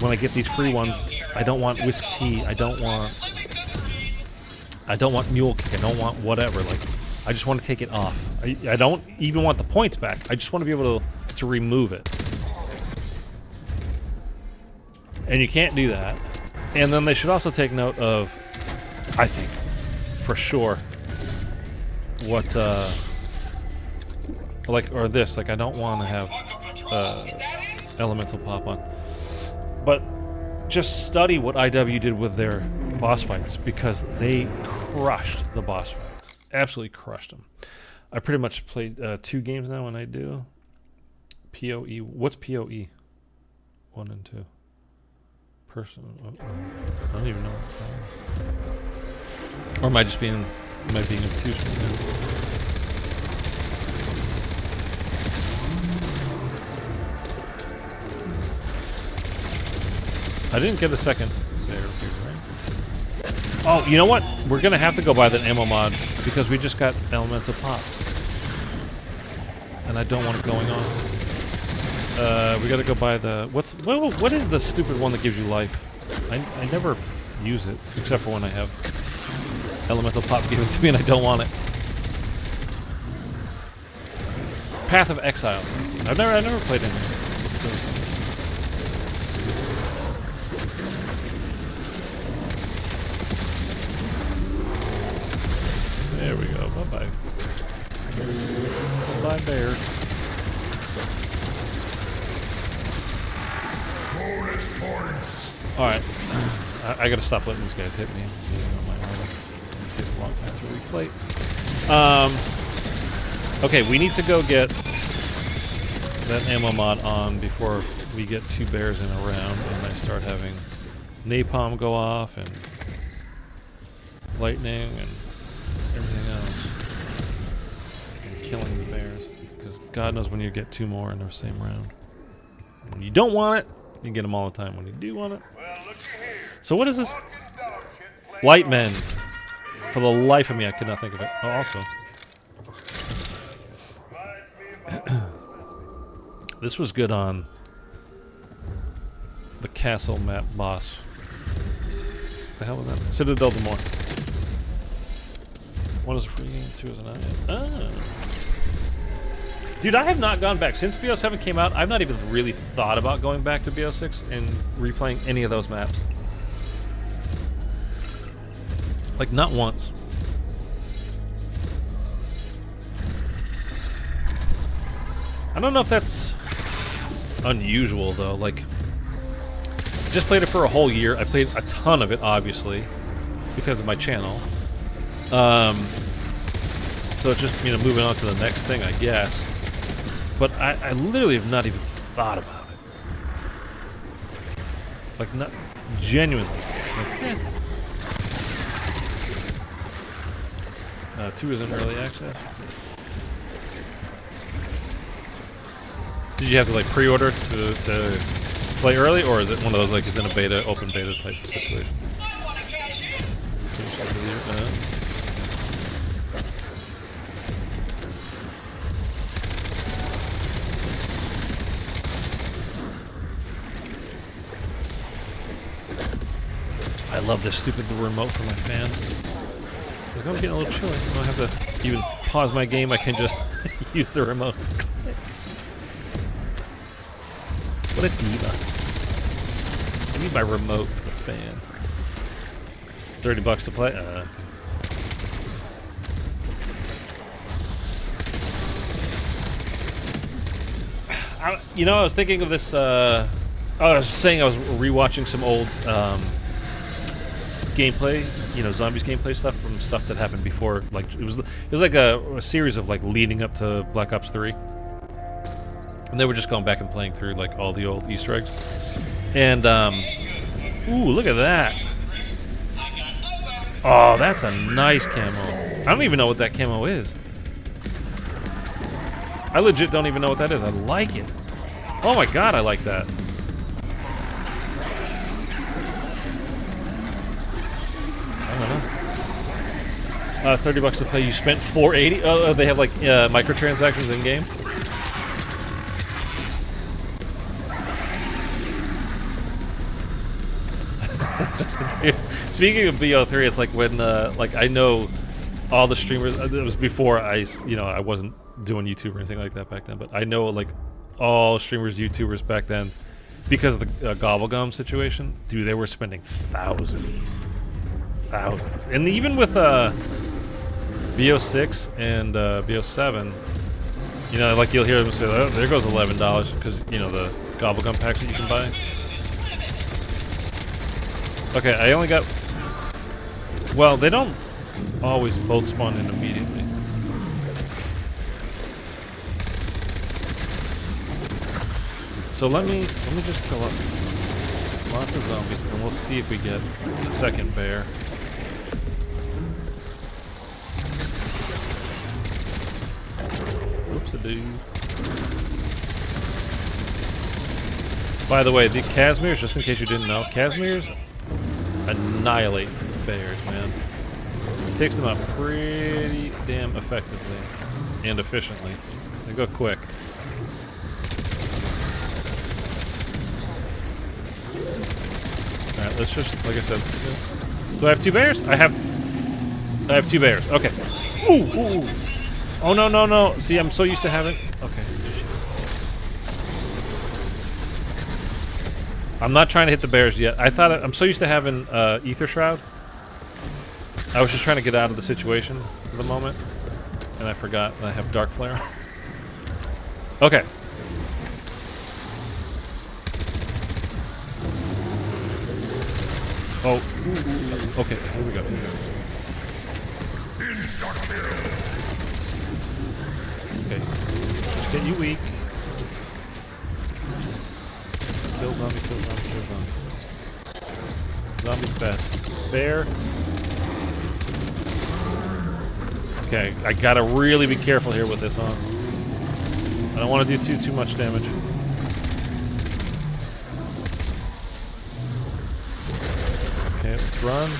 when I get these free ones, I don't want Whisk Tea. I don't want Mule Kick. I don't want whatever. Like, I just want to take it off. I don't even want the points back. I just want to be able to remove it. And you can't do that. And then they should also take note of, I think, for sure, what, like, or this. Like, I don't want to have Elemental pop on. But just study what IW did with their boss fights, because they crushed the boss fights. Absolutely crushed them. I pretty much played 2 games now when I do. PoE. What's PoE? 1 and 2. Person. I don't even know. Or am I just being obtuse right now? I didn't get a second there, right? Oh, you know what? We're gonna have to go buy that ammo mod because we just got Elemental Pop, and I don't want it going on. We gotta go buy the what is the stupid one that gives you life? I never use it except for when I have Elemental Pop given to me and I don't want it. Path of Exile. I never played any. There we go. Bye-bye. Bye, bear. Bonus points. Alright. I gotta stop letting these guys hit me. It takes a long time to replay. Okay, we need to go get that ammo mod on before we get 2 bears in a round and I start having napalm go off and lightning and everything else, and killing the bears, because God knows when you get 2 more in the same round. When you don't want it, you get them all the time. When you do want it, so what is this? Lightmen. For the life of me, I could not think of it. Oh, also, this was good on the castle map boss. What the hell was that? Citadel de Mort. 1 is a free game, 2 is an item. Ah. Dude, I have not gone back. Since BO7 came out, I've not even really thought about going back to BO6 and replaying any of those maps. Like, not once. I don't know if that's unusual, though. Like, I just played it for a whole year. I played a ton of it, obviously, because of my channel. So just, you know, moving on to the next thing, I guess. But I literally have not even thought about it. Like, not genuinely. Like, 2 is in early access. Did you have to, like, pre-order to play early, or is it one of those, like, it's in a beta, open beta type situation? I love this stupid remote for my fan. Like, I'm getting a little chilly. I don't have to even pause my game. I can just use the remote. What a diva. I need my remote for the fan. $30 to play? You know, I was thinking of this, I was saying I was rewatching some old gameplay, you know, zombies gameplay stuff from stuff that happened before. Like it was like a series of like leading up to Black Ops 3, and they were just going back and playing through like all the old Easter eggs. And ooh, look at that! Oh, that's a nice camo. I don't even know what that camo is. I legit don't even know what that is. I like it. Oh my god, I like that. I don't know. $30 to play. You spent $4.80. Oh, they have like microtransactions in game. Dude, speaking of BO3, it's like when like I know all the streamers. It was before I wasn't doing YouTube or anything like that back then, but I know like all streamers, YouTubers back then, because of the Gobblegum situation. Dude, they were spending thousands, and even with BO6 and BO7, you know, like you'll hear them say, "Oh, there goes $11," because you know the Gobblegum packs that you can buy. Okay, I only got. Well, they don't always both spawn in immediately. So let me just kill up lots of zombies, and we'll see if we get a second bear. Oops-a-doo. By the way, the Casmirs, just in case you didn't know, Casmirs annihilate bears, man. It takes them out pretty damn effectively and efficiently. They go quick. Alright, let's just, like I said, do I have two bears? I have two bears. Okay. Ooh, ooh. Oh, no, no, no. See, I'm so used to having... Okay. I'm not trying to hit the bears yet. I'm so used to having Ether Shroud. I was just trying to get out of the situation for the moment, and I forgot that I have Dark Flare. Okay. Oh, ooh. Okay, here we go. Okay, just get you weak. Kill zombie, kill zombie, kill zombie. Zombie's bad. Bear. Okay, I gotta really be careful here with this on. I don't want to do too much damage. Okay, let's run.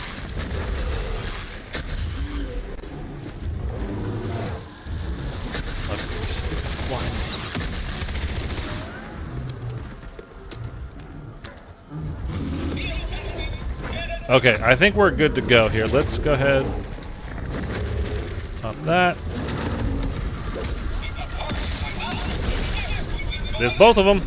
Okay, I think we're good to go here. Let's go ahead. Pop that. There's both of them.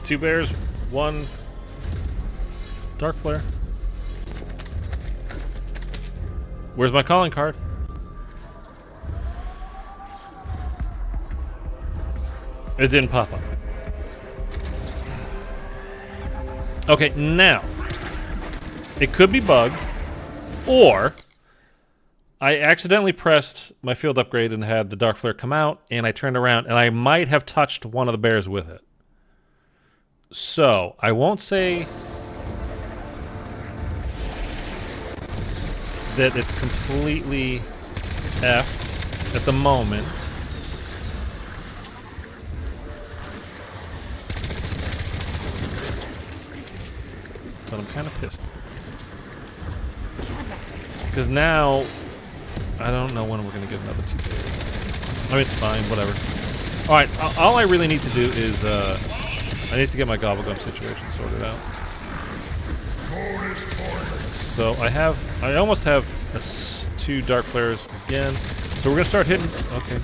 Two bears, one Dark Flare. Where's my calling card? It didn't pop up. Okay, now it could be bugged, or I accidentally pressed my field upgrade and had the Dark Flare come out, and I turned around, and I might have touched one of the bears with it. So, I won't say that it's completely effed at the moment. But I'm kind of pissed. Because now, I don't know when we're going to get another 2 bears. I mean, it's fine, whatever. Alright, all I really need to do is, I need to get my Gobblegum situation sorted out. So I almost have 2 Dark Flares again. So we're gonna start hitting, okay.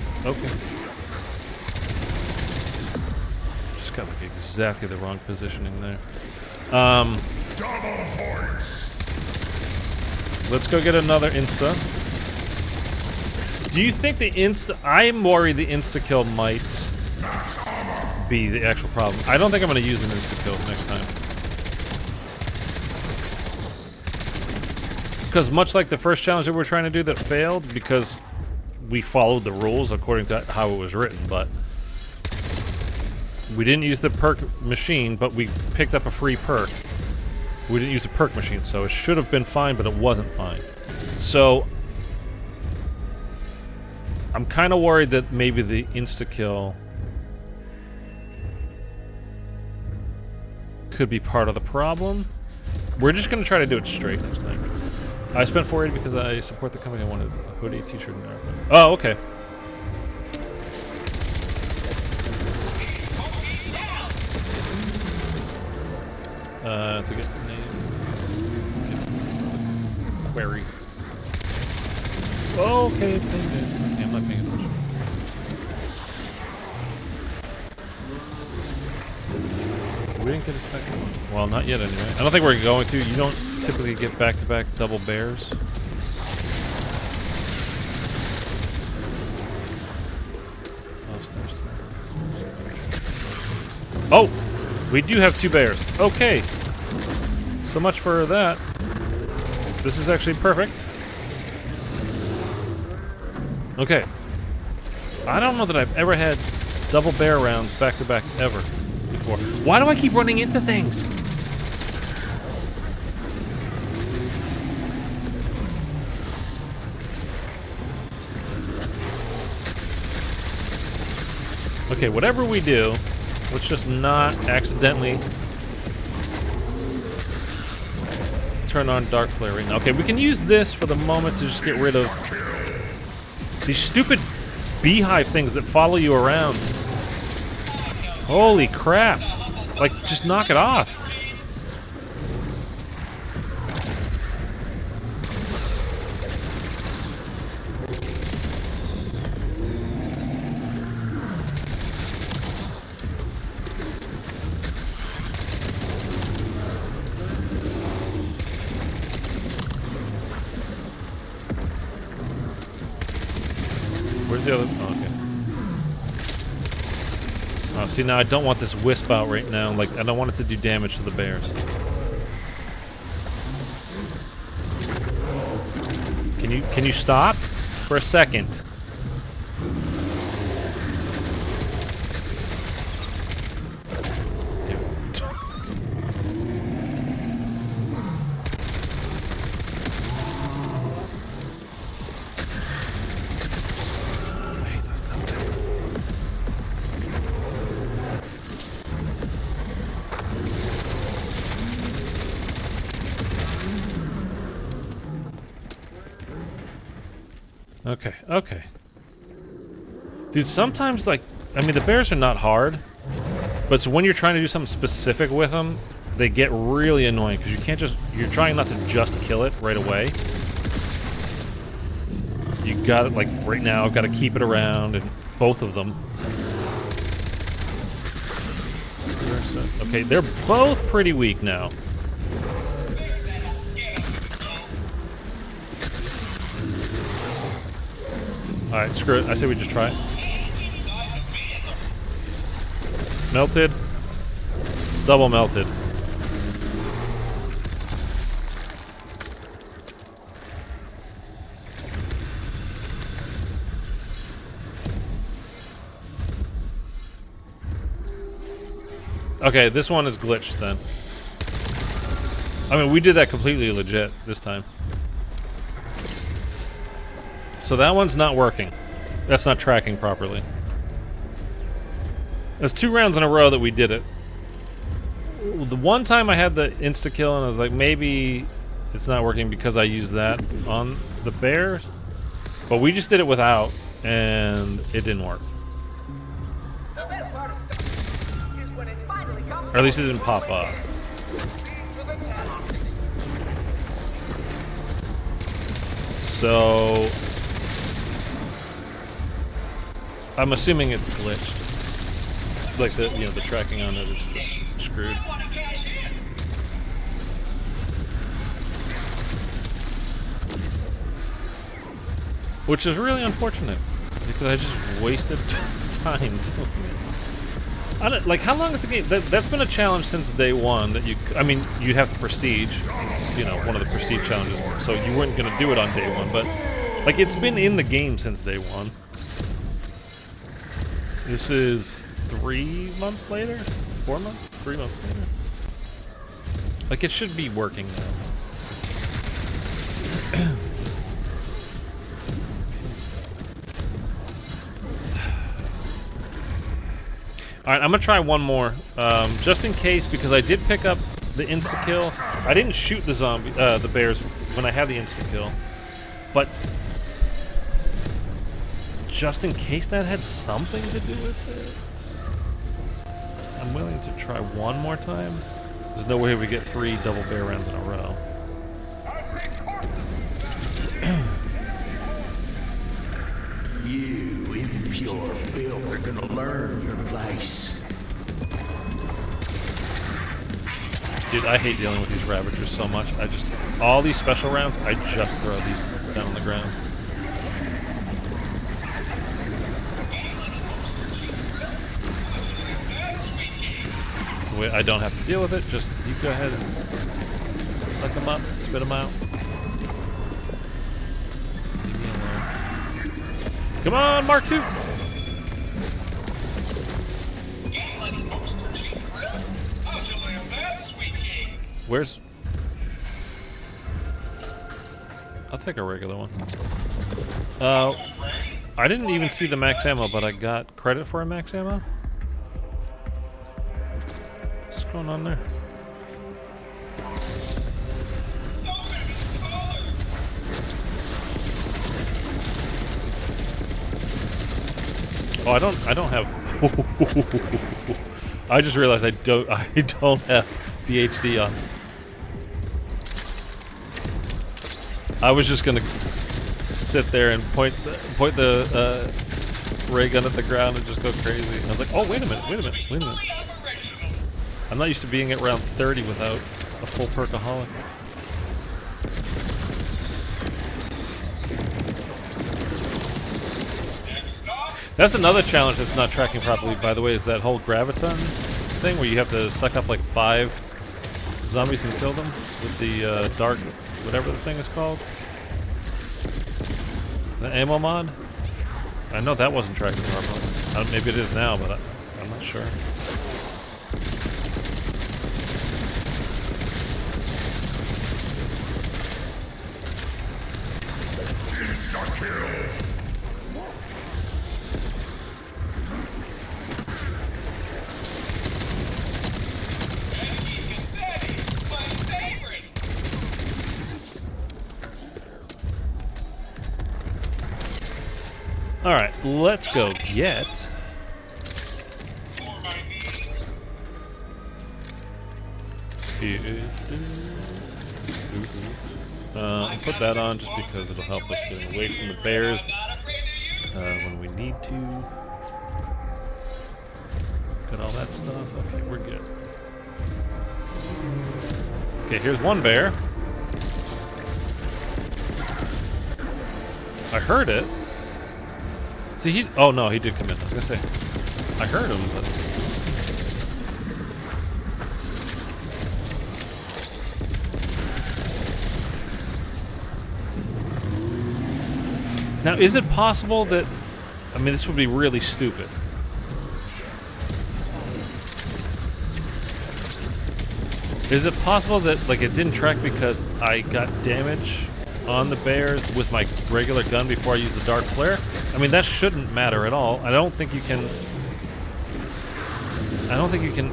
Just got like exactly the wrong positioning there. Let's go get another insta. Do you think the I'm worried the insta-kill might be the actual problem. I don't think I'm going to use an insta-kill next time. Because much like the first challenge that we were trying to do that failed, because we followed the rules according to how it was written, but we didn't use the perk machine, but we picked up a free perk. We didn't use a perk machine, so it should have been fine, but it wasn't fine. So I'm kind of worried that maybe the insta-kill could be part of the problem. We're just going to try to do it straight next time. I spent $480 because I support the company. I wanted a hoodie, t-shirt, and armor. Oh, okay. It's a good name. Query. Okay, okay, I'm not paying attention. We didn't get a second one. Well, not yet anyway. I don't think we're going to. You don't typically get back-to-back double bears. Oh! We do have 2 bears. Okay. So much for that. This is actually perfect. Okay. I don't know that I've ever had double bear rounds back-to-back ever before. Why do I keep running into things? Okay, whatever we do, let's just not accidentally turn on Dark Flare right now. Okay, we can use this for the moment to just get rid of these stupid beehive things that follow you around. Holy crap. Like, just knock it off. Where's the other? Oh, okay. Oh, see, now I don't want this wisp out right now. Like, I don't want it to do damage to the bears. Can you stop for a second? Okay, okay. Dude, sometimes, like, I mean, the bears are not hard, but so when you're trying to do something specific with them, they get really annoying, because you can't just, you're trying not to just kill it right away. You got it, like, right now, I've got to keep it around, and both of them. Okay, they're both pretty weak now. Alright, screw it. I say we just try it. Melted. Double melted. Okay, this one is glitched then. I mean, we did that completely legit this time. So that one's not working. That's not tracking properly. There's 2 rounds in a row that we did it. The one time I had the insta-kill and I was like, maybe it's not working because I used that on the bears. But we just did it without, and it didn't work. Or at least it didn't pop up. So I'm assuming it's glitched. Like the the tracking on it is just screwed. I want to cash in. Which is really unfortunate because I just wasted time doing it. I don't, like, how long is the game? That's been a challenge since day one. That I mean, you have the prestige. It's, one of the prestige challenges. So you weren't gonna do it on day one, but like, it's been in the game since day one. This is 3 months later, 4 months, 3 months later. Like, it should be working now. Alright, I'm gonna try one more, just in case, because I did pick up the insta-kill. I didn't shoot the bears when I had the insta-kill, but just in case that had something to do with it, I'm willing to try one more time. There's no way we get 3 double bear rounds in a row. You impure filth are gonna learn your place. Dude, I hate dealing with these ravagers so much. All these special rounds, I just throw these down on the ground. So I don't have to deal with it. Just you go ahead and suck them up, spit them out. Leave me alone. Come on, Mark II! Where's... I'll take a regular one. I didn't even see the max ammo, but I got credit for a max ammo. What's going on there? Oh, I don't have... I just realized I don't have the HD on. I was just gonna sit there and point the ray gun at the ground and just go crazy. I was like, oh, wait a minute. I'm not used to being at round 30 without a full perkaholic. That's another challenge that's not tracking properly, by the way, is that whole graviton thing where you have to suck up like 5 zombies and kill them with the dark, whatever the thing is called. The ammo mod? I know that wasn't tracking properly. Maybe it is now, but I'm not sure. Insta-kill. Alright, let's go get... Put that on just because it'll help us get away from the bears when we need to. Got all that stuff. Okay, we're good. Okay, here's one bear. I heard it. See, he... Oh, no, he did come in. I was gonna say. I heard him, but... Now, is it possible that... I mean, this would be really stupid. Is it possible that, like, it didn't track because I got damage on the bears with my regular gun before I used the dark flare? I mean, that shouldn't matter at all. I don't think you can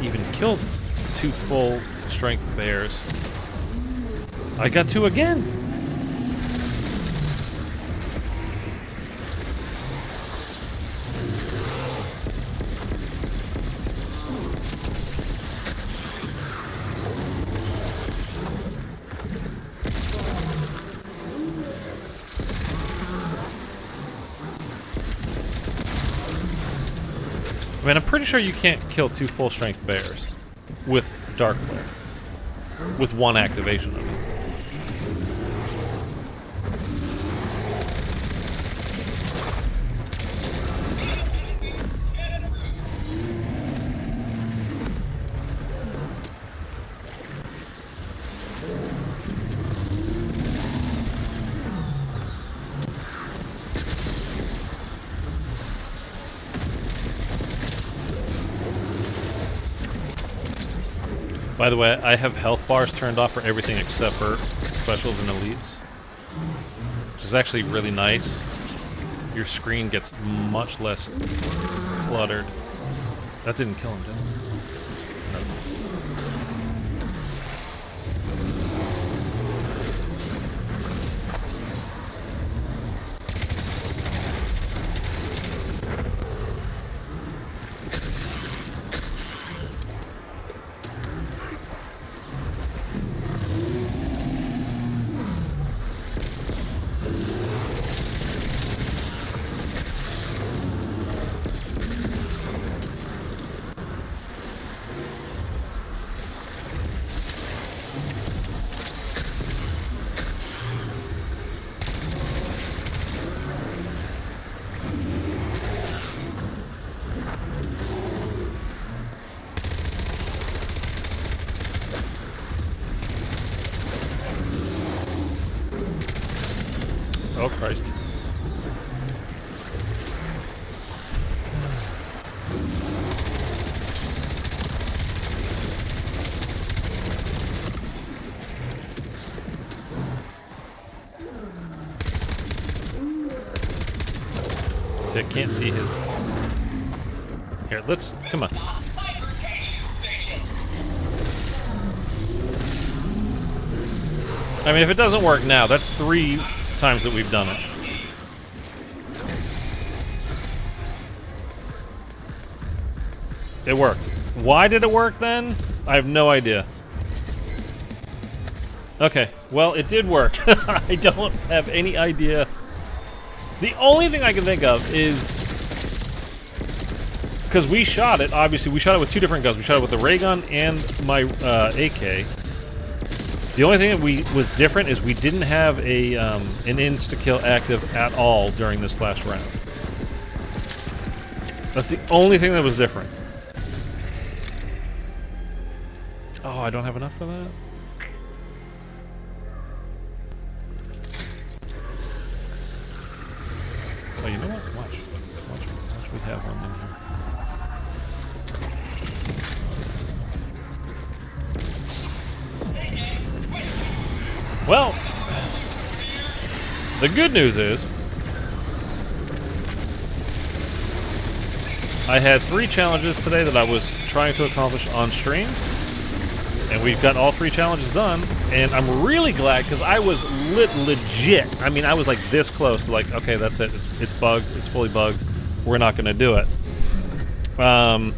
even kill 2 full strength bears. I got 2 again. I mean, I'm pretty sure you can't kill 2 full-strength bears with Dark Flare. With 1 activation of it. By the way, I have health bars turned off for everything except for specials and elites. Which is actually really nice. Your screen gets much less cluttered. That didn't kill him, did it? No. Oh, Christ. See, I can't see his... Here, let's... Come on. I mean, if it doesn't work now, that's 3 times that we've done it. It worked. Why did it work then? I have no idea. Okay, well, it did work. I don't have any idea. The only thing I can think of is... Because we shot it, obviously, we shot it with 2 different guns. We shot it with the ray gun and my AK. The only thing that was different is we didn't have a an insta-kill active at all during this last round. That's the only thing that was different. Oh, I don't have enough for that? Oh, you know what? Watch. Watch we have one in here. Well, the good news is I had 3 challenges today that I was trying to accomplish on stream, and we've got all 3 challenges done, and I'm really glad because I was legit. I mean, I was like this close to like, okay, that's it. It's bugged. It's fully bugged. We're not going to do it. And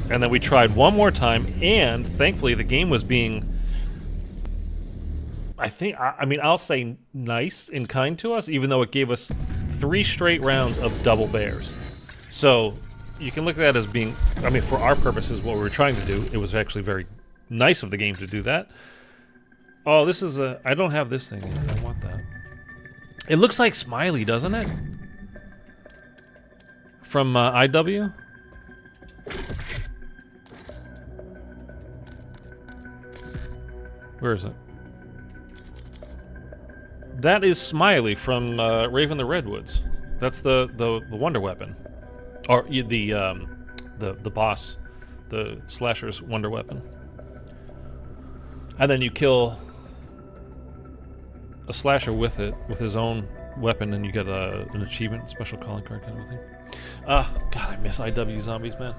then we tried one more time, and thankfully the game was being... I mean, I'll say nice and kind to us, even though it gave us 3 straight rounds of double bears. So you can look at that as being, I mean, for our purposes, what we were trying to do, it was actually very nice of the game to do that. Oh, this is a, I don't have this thing. I want that. It looks like Smiley, doesn't it? From IW? Where is it? That is Smiley from Raven the Redwoods. That's the wonder weapon, or the boss, the slasher's wonder weapon. And then you kill a slasher with it, with his own weapon, and you get an achievement, special calling card kind of a thing. God, I miss IW zombies, man.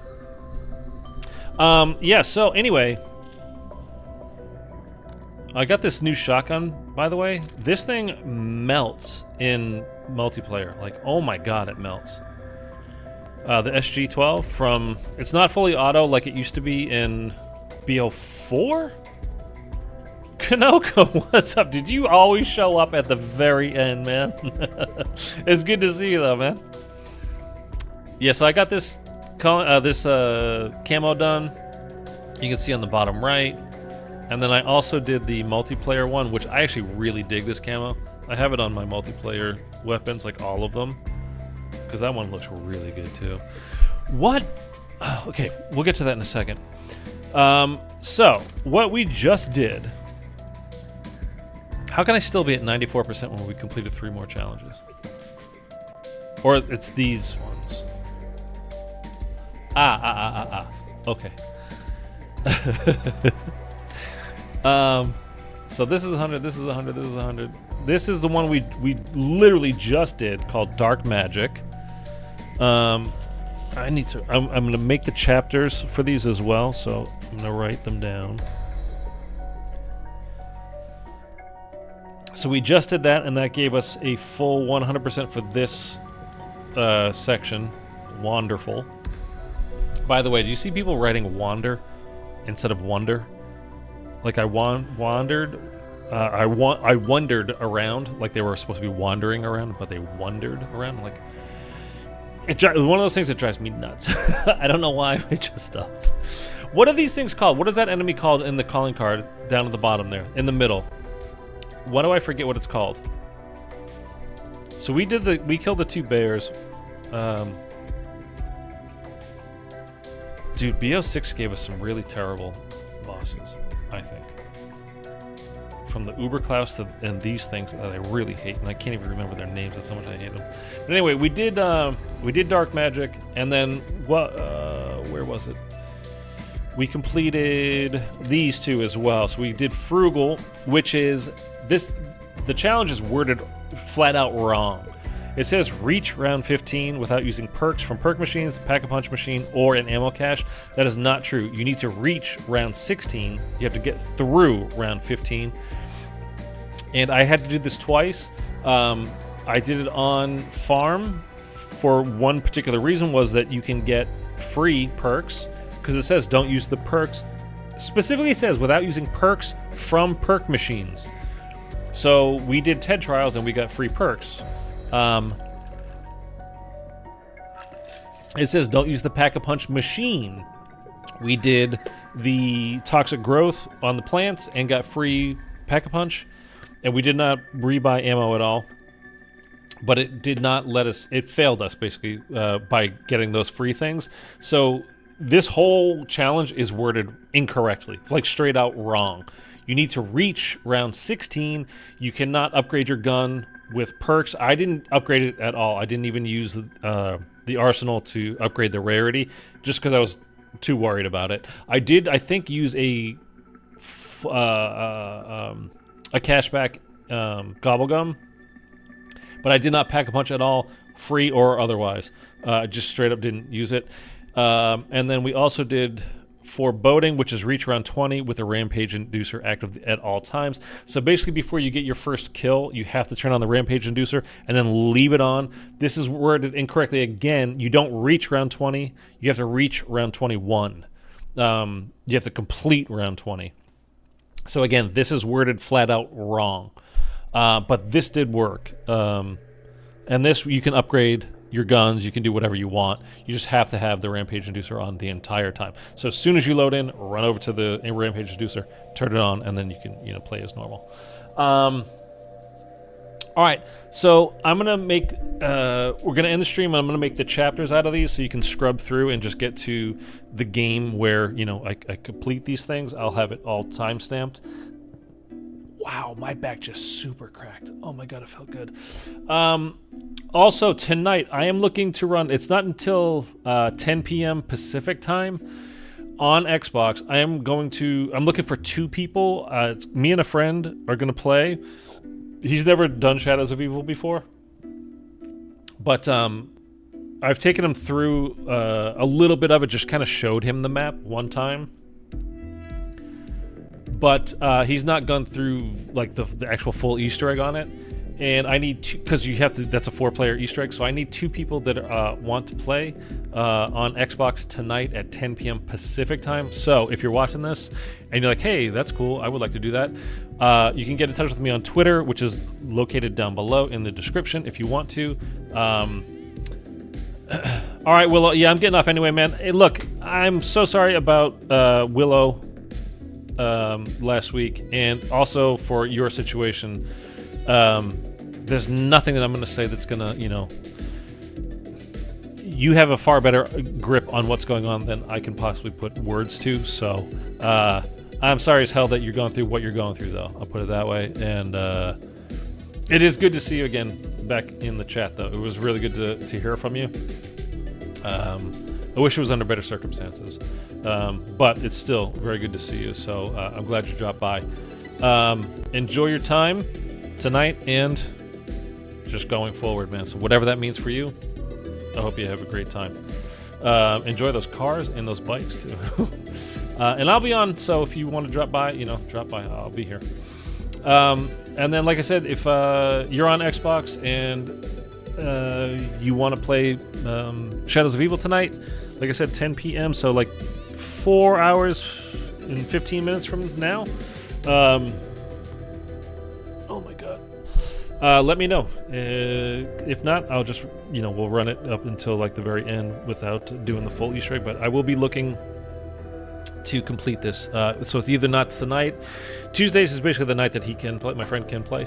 Yeah. So anyway. I got this new shotgun, by the way. This thing melts in multiplayer. Like, oh my god, it melts. The SG-12 from... It's not fully auto like it used to be in BO4? Kanoko, what's up? Did you always show up at the very end, man? It's good to see you, though, man. Yeah, so I got this this camo done. You can see on the bottom right. And then I also did the multiplayer one, which I actually really dig this camo. I have it on my multiplayer weapons, like all of them, because that one looks really good too. What? Okay, we'll get to that in a second. So, what we just did... How can I still be at 94% when we completed 3 more challenges? Or it's these ones. Okay. So this is 100, this is 100, this is 100. This is the one we literally just did, called Dark Magic. I'm gonna make the chapters for these as well, so I'm gonna write them down. So we just did that, and that gave us a full 100% for this section. Wonderful. By the way, do you see people writing wander instead of wonder? Like I wandered around, like they were supposed to be wandering around, but they wandered around. Like one of those things that drives me nuts. I don't know why, but it just does. What are these things called? What is that enemy called in the calling card down at the bottom there, in the middle? Why do I forget what it's called? So we killed the 2 bears. Dude, BO6 gave us some really terrible bosses, I think. From the Uberklaus and these things that I really hate, and I can't even remember their names. That's how much I hate them. But anyway, we did Dark Magic, and then where was it? We completed these 2 as well. So we did Frugal, which is this. The challenge is worded flat out wrong. It says reach round 15 without using perks from perk machines, pack-a-punch machine, or an ammo cache. That is not true. You need to reach round 16. You have to get through round 15. And I had to do this twice. I did it on farm for one particular reason, was that you can get free perks, because it says don't use the perks. Specifically it says without using perks from perk machines. So we did TED trials and we got free perks. It says don't use the pack-a-punch machine. We did the toxic growth on the plants and got free pack-a-punch, and we did not rebuy ammo at all. But it did not let us. It failed us basically by getting those free things. So this whole challenge is worded incorrectly, like straight out wrong. You need to reach round 16. You cannot upgrade your gun with perks. I didn't upgrade it at all. I didn't even use the arsenal to upgrade the rarity, just because I was too worried about it. I did, I think, use a cashback gobblegum, but I did not pack a punch at all, free or otherwise. Just straight up didn't use it. And then we also did Foreboding, which is reach around 20 with a rampage inducer active at all times. So basically, before you get your first kill, you have to turn on the rampage inducer and then leave it on. This is worded incorrectly again. You don't reach round 20. You have to reach round 21. You have to complete round 20. So again, this is worded flat out wrong. But this did work. And this, you can upgrade your guns, you can do whatever you want. You just have to have the rampage inducer on the entire time. So as soon as you load in, run over to the rampage inducer, turn it on, and then you can play as normal. All right, so I'm gonna make we're gonna end the stream, and I'm gonna make the chapters out of these so you can scrub through and just get to the game where I complete these things. I'll have it all time stamped. Wow, my back just super cracked. Oh my god, it felt good. Also, tonight, I am looking to run... It's not until 10 p.m. Pacific time on Xbox. I'm looking for 2 people. It's me and a friend are going to play. He's never done Shadows of Evil before. But I've taken him through a little bit of it, just kind of showed him the map one time. But he's not gone through like the actual full Easter egg on it, and I need to, because you have to. That's a 4-player Easter egg, so I need 2 people that want to play on Xbox tonight at 10 p.m. Pacific time. So if you're watching this and you're like, "Hey, that's cool. I would like to do that," you can get in touch with me on Twitter, which is located down below in the description if you want to. All right, Willow. Yeah, I'm getting off anyway, man. Hey, look, I'm so sorry about Willow last week, and also for your situation. There's nothing that I'm going to say that's going to, you have a far better grip on what's going on than I can possibly put words to. So I'm sorry as hell that you're going through what you're going through, though. I'll put it that way. And it is good to see you again back in the chat, though. It was really good to hear from you. I wish it was under better circumstances, but it's still very good to see you. So I'm glad you dropped by. Enjoy your time tonight and just going forward, man. So whatever that means for you, I hope you have a great time. Enjoy those cars and those bikes too. And I'll be on, so if you want to drop by, drop by. I'll be here. And then, like I said, if you're on Xbox and you want to play Shadows of Evil tonight, like I said, 10 p.m., so like 4 hours and 15 minutes from now. Oh my god. Let me know. If not, I'll just, we'll run it up until like the very end without doing the full Easter egg, but I will be looking to complete this. So it's either not tonight. Tuesdays is basically the night that he can play, my friend can play,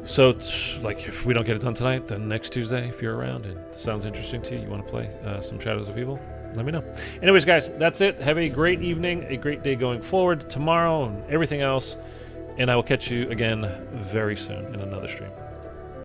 so it's like if we don't get it done tonight, then next Tuesday, if you're around and it sounds interesting to you, you want to play some Shadows of Evil, let me know. Anyways, guys, that's it. Have a great evening, a great day going forward, tomorrow, and everything else. And I will catch you again very soon in another stream.